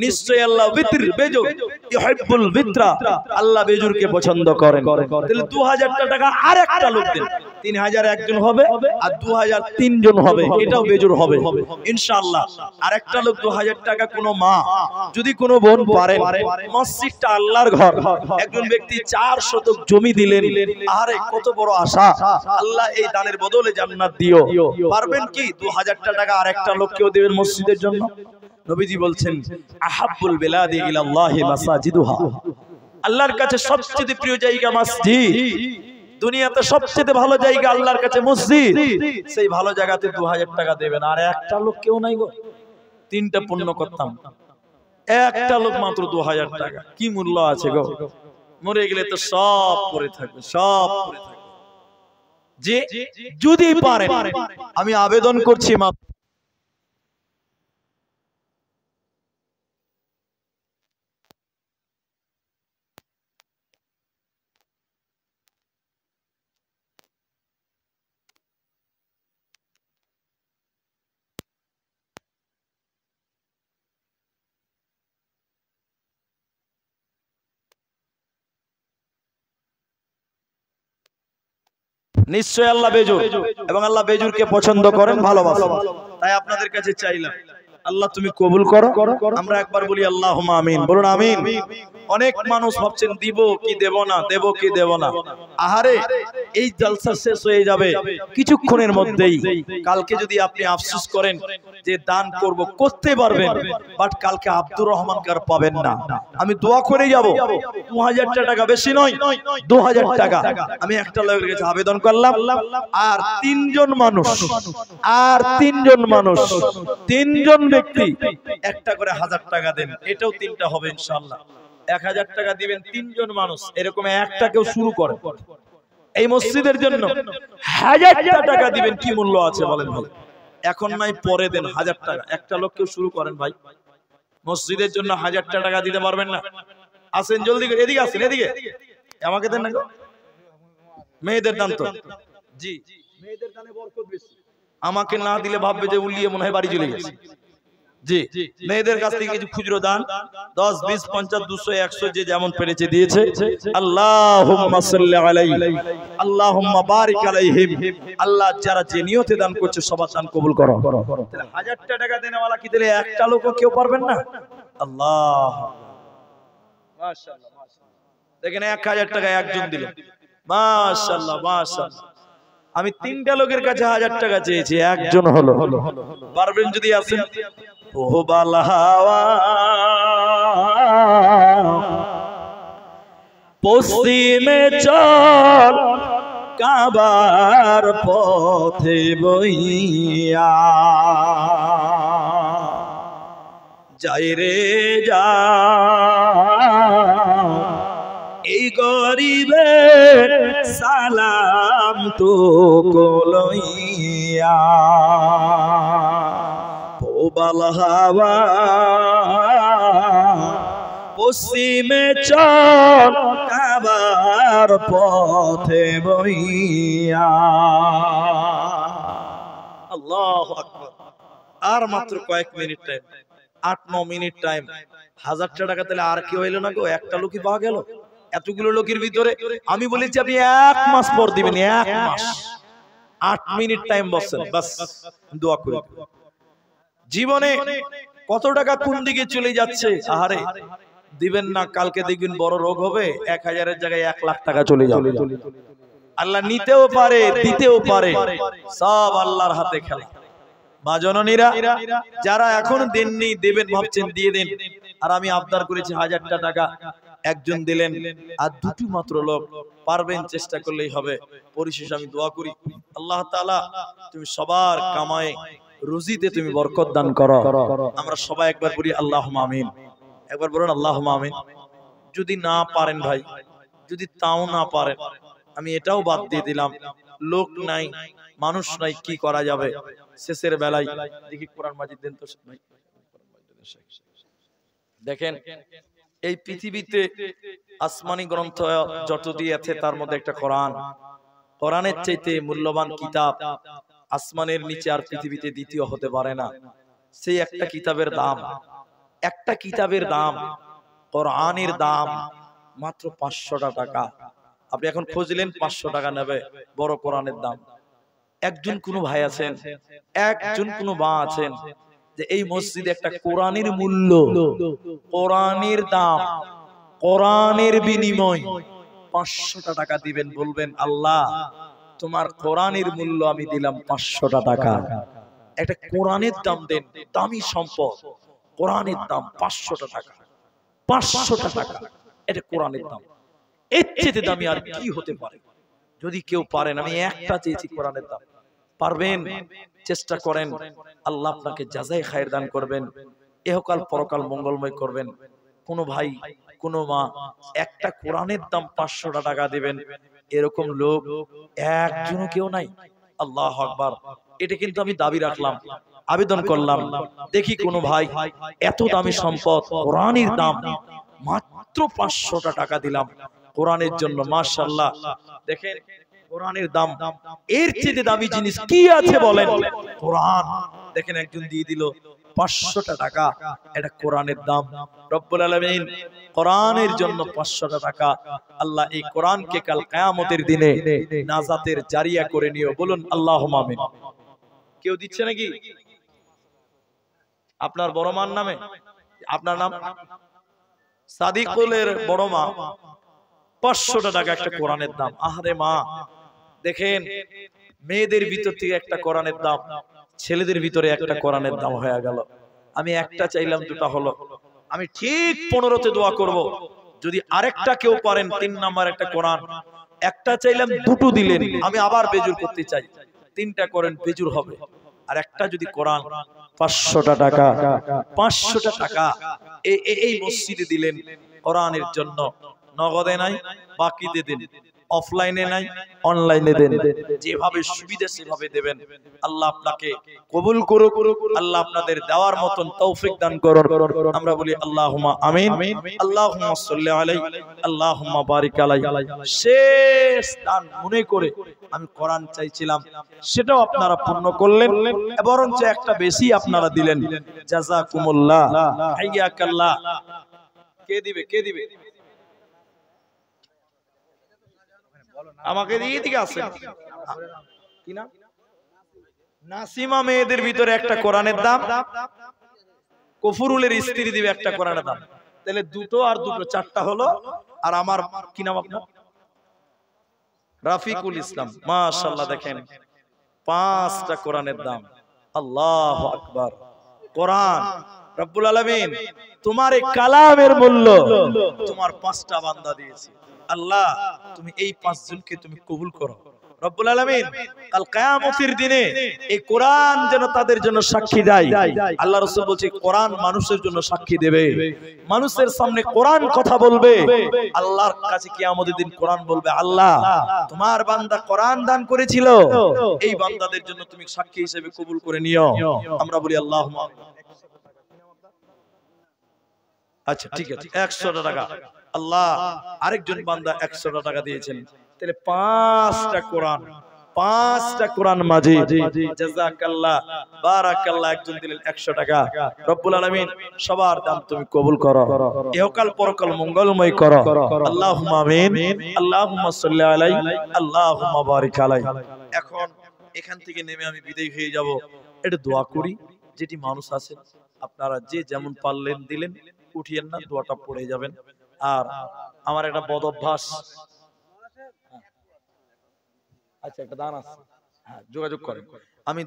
নিশ্চয়ই আল্লাহ বিত্র, বেজুর, ইউহিব্বুল বিত্রা, আল্লাহ বেজুরকে পছন্দ করেন। তাহলে 2000 টাকা আরেকটা লোক দেন, 3000 একজন হবে আর 2000 তিনজন হবে, এটাও বেজুর হবে ইনশাআল্লাহ। আরেকটা লোক 2000 টাকা, কোন মা যদি কোনো বোন পারেন, মসজিদটা আল্লাহর ঘর, একজন ব্যক্তি 4 শতক জমি দিলেন, আরে কত বড় আশা, আল্লাহ এই দানের বদলে জান্নাত দিও, পারবেন কি 2000 টাকা আরেকটা লোককেও দেবেন মসজিদের জন্য? নবীজি বলছেন আহাব্বুল বিলাদি ইলাল্লাহি মাসাজিদুহা, আল্লাহর কাছে সবচেয়ে প্রিয় জায়গা মসজিদ, দুনিয়াতে সবচেয়ে ভালো জায়গা আল্লাহর কাছে মসজিদ, সেই ভালো জায়গাতে 2000 টাকা দেবেন। আর একটা লোক কেউ নাই গো, 3টা পূর্ণ করতাম, একটা লোক মাত্র 2000 টাকা, কি মূল্য আছে গো? মরে গেলে তো সব পড়ে থাকবে, সব পড়ে থাকবে। যে যদি পারেন, আমি আবেদন করছি মা নিশ্চয় আল্লাহ বেজুর এবং আল্লাহ বেজুরকে পছন্দ করেন, ভালোবাসেন। তাই আপনাদের কাছে চাইলাম আল্লাহ তুমি কবুল করো। আমরা একবার বলি আল্লাহুম্মা আমিন, বলুন আমিন। অনেক মানুষ ভাবছেন দিব কি দেব না, দেব কি দেব না। আহারে এই জলসা শেষ হয়ে যাবে কিছুক্ষণের মধ্যেই। কালকে যদি আপনি আফসোস করেন যে দান করব, করতে পারবেন, বাট কালকে আব্দুর রহমান কার পাবেন না। আমি দোয়া করে যাব, 2000 টাকা বেশি নয়, 2000 টাকা আমি একটা লোকের কাছে আবেদন করলাম, আর তিনজন মানুষ, তিনজন ব্যক্তি একটা করে 1000 টাকা দেন, এটাও 3টা হবে ইনশাআল্লাহ। 1000 টাকা দিবেন, তিনজন মানুষ, এরকম একটা কেউ শুরু করে এই মসজিদের জন্য 1000 টাকা দিবেন, কি মূল্য আছে বলেন ভাই? এখন নাই পরে দেন 1000 টাকা, একটা লোক কেউ শুরু করেন ভাই, মসজিদের জন্য 1000 টাকা দিতে পারবেন না? আসেন জলদি করে, এদিকে আসেন, এদিকে আমাকে দেন না গো, মেয়েদের দান তো, জি মেয়েদের দানে বরকত বেশি, আমাকে না দিলে ভাববে যে উলিয়ে মনে হয় বাড়ি চলে গেছে। জি মেয়েদের কাছ থেকে কিছু খুচরো দান 10, 20, 50, 200, 100 যে যেমন পেরেছে দিয়েছে। আল্লাহুম্মা সাল্লি আলাইহি, আল্লাহুম্মা বারিক আলাইহিম। আল্লাহ যারা যে নিয়তে দান করছে সবার দান কবুল করো। তাহলে 1000 টাকা দেনেওয়ালা কি দিলে একটা লোকও কেউ পারবেন না? আল্লাহ মাশাআল্লাহ, মাশাআল্লাহ, দেখেন 1000 টাকা একজন দিল, মাশাআল্লাহ, মাশাআল্লাহ। আমি 3টা লোকের কাছে 1000 টাকা চেয়েছি, একজন হলো। পারবেন যদি আসেন। ও বালহাওয়া পশ্চিমে চল, কাবার পথে বইয়া যাই রে যা, এই গরিবে সালাম তো লইয়া প্রবল হাওয়া পশ্চিমে চল কাবার পথে বইয়া। আল্লাহু আকবার। আর মাত্র কয়েক মিনিট টাইম, 8-9 মিনিট টাইম। 1000 টাকা তাহলে আর কি হইল না গো, একটা লোকই পাওয়া গেল এতগুলো লোকের ভিতরে। আমি বলেছি আপনি 1 মাস পর দিবেন, 1 মাস। 8 মিনিট টাইম বসেন, বাস দোয়া করি। জীবনে কত টাকা কোন দিকে চলে যাচ্ছে, আহারে দিবেন না, কালকে দেখবেন বড় রোগ হবে, 1000-এর জায়গায় 1 লাখ টাকা চলে যাবে। আল্লাহ নিতেও পারে দিতেও পারে, সব আল্লাহর হাতে খেলা। মা জননীরা যারা এখন দেননি, দেবেন ভাবছেন দিয়ে দেন। আর আমি আবদার করেছি 1000টা টাকা, একজন দিলেন, আর দুটি মাত্র লোক পারবেন, চেষ্টা করলেই হবে। পরিশেষে আমি দোয়া করি, আল্লাহ তাআলা তুমি সবার কামায়ে রুজিতে তুমি বরকত দান করো। আমরা সবাই একবার বলি আল্লাহুম্মা আমিন। একবার বলুন আল্লাহুম্মা আমিন। যদি না পারেন ভাই, যদি তাও না পারেন, আমি এটাও বাদ দিয়ে দিলাম, লোক নাই মানুষ নাই, কি করা যাবে? শেষের বেলায় দেখি কোরআন মাজিদ দেন তো ভাই। দেখেন এই পৃথিবীতে আসমানি গ্রন্থ যতটি আছে তার মধ্যে একটা কোরআন। কোরআনের চাইতে মূল্যবান কিতাব আসমানের নিচে আর পৃথিবীতে দ্বিতীয় হতে পারে না। সেই একটা কিতাবের দাম, একটা কিতাবের দাম, কোরআনের দাম মাত্র 500 টাকা। আপনি এখন খুঁজলেন 500 টাকা নেবে বড় কোরআনের দাম। একজন কোন ভাই আছেন, একজন কোন মা আছেন যে এই মসজিদে একটা কোরআনের মূল্য, কোরআনের দাম, কোরআনের বিনিময় 500 টাকা দিবেন, বলবেন আল্লাহ তোমার কোরআনের মূল্য আমি দিলাম 500 টাকা। একটা কোরআনের দাম দেন, দামি সম্পদ, কোরআনের দাম 500 টাকা। 500 টাকা এটা কোরআনের দাম। এর চেয়ে দামি আর কি হতে পারে? যদি কেউ পারেন, আমি একটা চেয়েছি কোরআনের দাম, পারবেন চেষ্টা করেন, আল্লাহ আপনাকে জাযায়ে খায়ের দান করবেন, ইহকাল পরকাল মঙ্গলময় করবেন। কোন ভাই কোন মা একটা কোরআনের দাম 500 টাকা দিবেন, এরকম লোক একজনও কেউ নাই। আল্লাহু আকবার। এটা কিন্তু আমি দাবি রাখলাম, আবেদন করলাম, দেখি কোন ভাই এত দামি সম্পদ কোরআনের দাম মাত্র 500 টাকা দিলাম কোরআনের জন্য। মাশাআল্লাহ। দেখেন কোরআনের দাম, এর চেয়ে দামি জিনিস কি আছে বলেন? কোরআন। দেখেন একজন দিয়ে দিল 500 টাকা, এটা কোরআনের দাম। রব্বুল আলামিন কোরআনের জন্য 500 টাকা। আল্লাহ এই কোরআনকে কাল কিয়ামতের দিনে নাজাতের জারিয়া করে নিও, বলুন আল্লাহুম্মা আমিন। কেউ দিচ্ছে নাকি? আপনার বড় মার নামে? আপনার নাম সাদিকুলের বড় মা, 500 টাকা একটা কোরআনের দাম। আহারে মা, দেখেন মেয়েদের ভিতর থেকে একটা কোরআনের দাম, ছেলেদের ভিতরে একটা কোরআনের দাম হয়ে গেল। আমি একটা চাইলাম, দুটা হলো। আমি ঠিক 15তে দোয়া করব, যদি আরেকটা কেউ পারেন 3 নাম্বার একটা কোরআন। একটা চাইলাম, দুটো দিলেন, আমি আবার বেজুর করতে চাই, 3টা করেন বেজুর হবে। আর একটা যদি কোরআন 500 টাকা, 500 টাকা এই মসজিদে দিলেন কোরআনের জন্য। নগদে নাই, বাকিতে দেন, অফলাইনে নাই, অনলাইনে দেন, যেভাবে সুবিধা সেভাবে দেবেন। আল্লাহ আপনাকে কবুল করুক, আল্লাহ আপনাদের দেওয়ার মতন তৌফিক দান করুন। আমরা বলি আল্লাহুম্মা আমিন। আল্লাহুম্মা সাল্লি আলাইহি, আল্লাহুম্মা বারিক আলাইহি। শেষ দান মনে করে আমি কোরআন চাইছিলাম, সেটাও আপনারা পূর্ণ করলেন, বরঞ্চ একটা বেশি আপনারা দিলেন। জাযাকুমুল্লাহ, হাইয়াকাল্লাহ। কে দিবে? কে দিবে? আমাকে দিয়ে দিকে আসেন। কি নাম? নাসিমা মেয়েদের ভিতরে একটা কোরআনের দাম, কফুরুলের স্ত্রী দিবে একটা কোরআনের দাম। তাহলে দুটো আর দুটো, 4টা হলো। আর আমার কি নাম আপনার? রাফিকুল ইসলাম। মাশাআল্লাহ। দেখেন 5টা কোরআনের দাম। আল্লাহু আকবার। কোরআন রব্বুল আলামিন তোমার এই কালামের মূল্য তোমার 5টা বান্দা দিয়েছে। আল্লাহ তুমি এই 5 জনকে তুমি কবুল করো। রব্বুল আলামিন কাল কিয়ামতের দিনে এই কোরআন যেন তাদের জন্য সাক্ষী দেয়। আল্লাহ রাসূল বলছে কোরআন মানুষের জন্য সাক্ষী দেবে, মানুষের সামনে কোরআন কথা বলবে। আল্লাহর কাছে কিয়ামতের দিন কোরআন বলবে, আল্লাহ তোমার বান্দা কোরআন দান করেছিল, এই বান্দাদের জন্য তুমি সাক্ষী হিসেবে কবুল করে নিও। আমরা বলি আল্লাহুম্মা। আচ্ছা ঠিক আছে, 100 টাকা আল্লাহ আরেকজন বান্দা 100 টাকা দিয়েছেন, তাহলে 5টা কোরআন মাজিদ। জাযাকাল্লাহ বারাকাল্লাহ, একজন দিলেন 100 টাকা। রব্বুল আলামিন সবার দান তুমি কবুল করো, ইহকাল পরকাল মঙ্গলময় করো। আল্লাহুম্মা আমিন। আল্লাহুম্মা সাল্লি আলাইহি, আল্লাহুম্মা বারিক আলাইহি। এখন এখান থেকে নেমে আমি বিদায় হয়ে যাব। একটু দোয়া করি, যেটি মানুষ আছে আপনারা যে যেমন পারলেন দিলেন, উঠিয়েন না, দোয়াটা পড়ে যাবেন। আর আমার একটা বদ অভ্যাস, আচ্ছা একটা দান আছে, হ্যাঁ যোগাযোগ করেন, আমি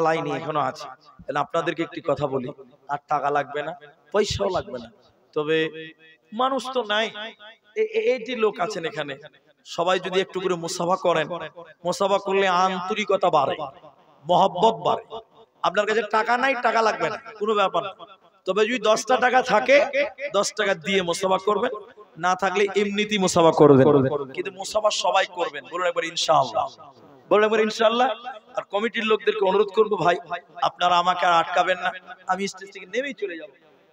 লাইনে এখনো আছি। তাহলে আপনাদেরকে একটি কথা বলি, আর টাকা লাগবে না, পয়সাও লাগবে না, তবে মানুষ তো নাই, এই যে লোক আছেন এখানে সবাই যদি একটু করে মুসাফা করেন, মুসাফা করলে আন্তরিকতা বাড়ে, মহব্বত বাড়ে। আপনার কাছে টাকা নাই, টাকা লাগবে না, কোনো ব্যাপার না, তবে যদি 10টা টাকা থাকে 10 টাকা দিয়ে মুসাফা করবেন, না থাকলে এমনিতেই মুসাফা করবেন, কিন্তু মুসাফা সবাই করবেন। বলুন একবার ইনশাআল্লাহ, বলুন একবার ইনশাআল্লাহ। আর কমিটির লোকদেরকে অনুরোধ করব, ভাই আপনারা আমাকে আর আটকাবেন না, আমি স্টেজ থেকে নেমেই চলে যাব।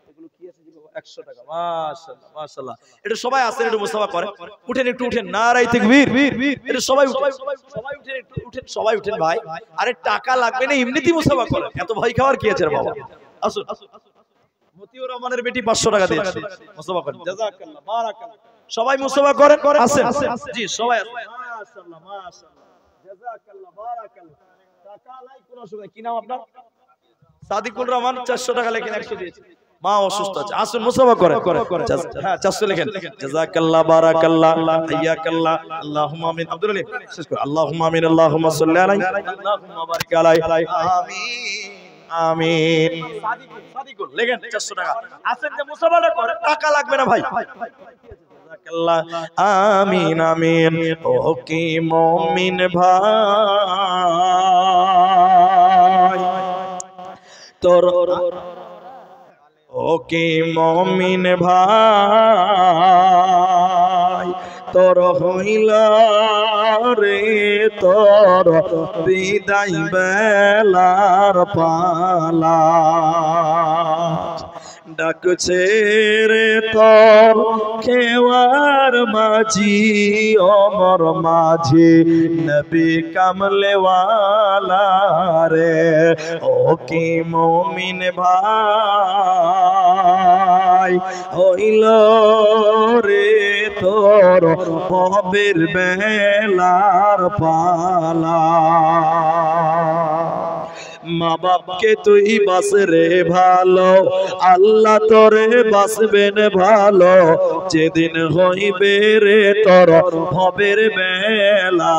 এগুলো কি আছে 100 টাকা, মাশাআল্লাহ মাশাআল্লাহ। এটা সবাই আসেন, একটু মুসাফা করেন, উঠেন একটু উঠেন, নারায়ে তাকবীর। এটা সবাই উঠেন, সবাই উঠেন, একটু উঠেন, সবাই উঠেন ভাই। আরে টাকা লাগবে না, এমনিতেই মুসাফা করেন, এত ভয় খাওয়ার কি আছে রে বাবা। আসুন, মতিউর রহমানের বেটি 500 টাকা দিয়েছে, মুসাফা করেন। জাযাকাল্লাহ বারাকাল্লাহ, সবাই মুসাফা করেন, আসেন জি সবাই, মাশাআল্লাহ মাশাআল্লাহ, জাযাকাল্লাহ বারাকাল্লাহ। টাকা নাই কোনো অসুবিধা, কি নাম আপনার? সাদিকুর রহমান, 400 টাকা লেখেন, 100 দিয়েছে, মা অসুস্থ আছে, আসুন মুসাফা করেন। হ্যাঁ 400 লেখেন। জাযাকাল্লাহ বারাকাল্লাহ, হাইয়াকাল্লাহ, আল্লাহুম্মা আমিন। আব্দুল আলী শেষ করুন। আল্লাহুম্মা আমিন, আল্লাহুম্মা সাল্লি আলাইহি, আল্লাহুম্মা বারিক আলাইহি, আমিন আমিন। সাদিকুল লেখেন 400 টাকা। আসেন যে মুসাফাটা করেন, টাকা লাগবে না ভাই। আমিন আমিন। ও কি মুমিন ভাই তোর, ও কি মুমিন ভাই তোর হইল রে তোর বিদায় বেলার পালা, ডাকছে রে তোর খেওয়ার মাঝি, ওমর মাঝি নবী কামলেওয়ালা রে। ও কি মুমিন ভাই হইল রে তোর ভবের বেলার পালা, মা বাপকে তুই বাস রে ভালো, আল্লাহ তোরে বাসবেন ভালো, যেদিন হইবে রে তোর ভবের বেলা।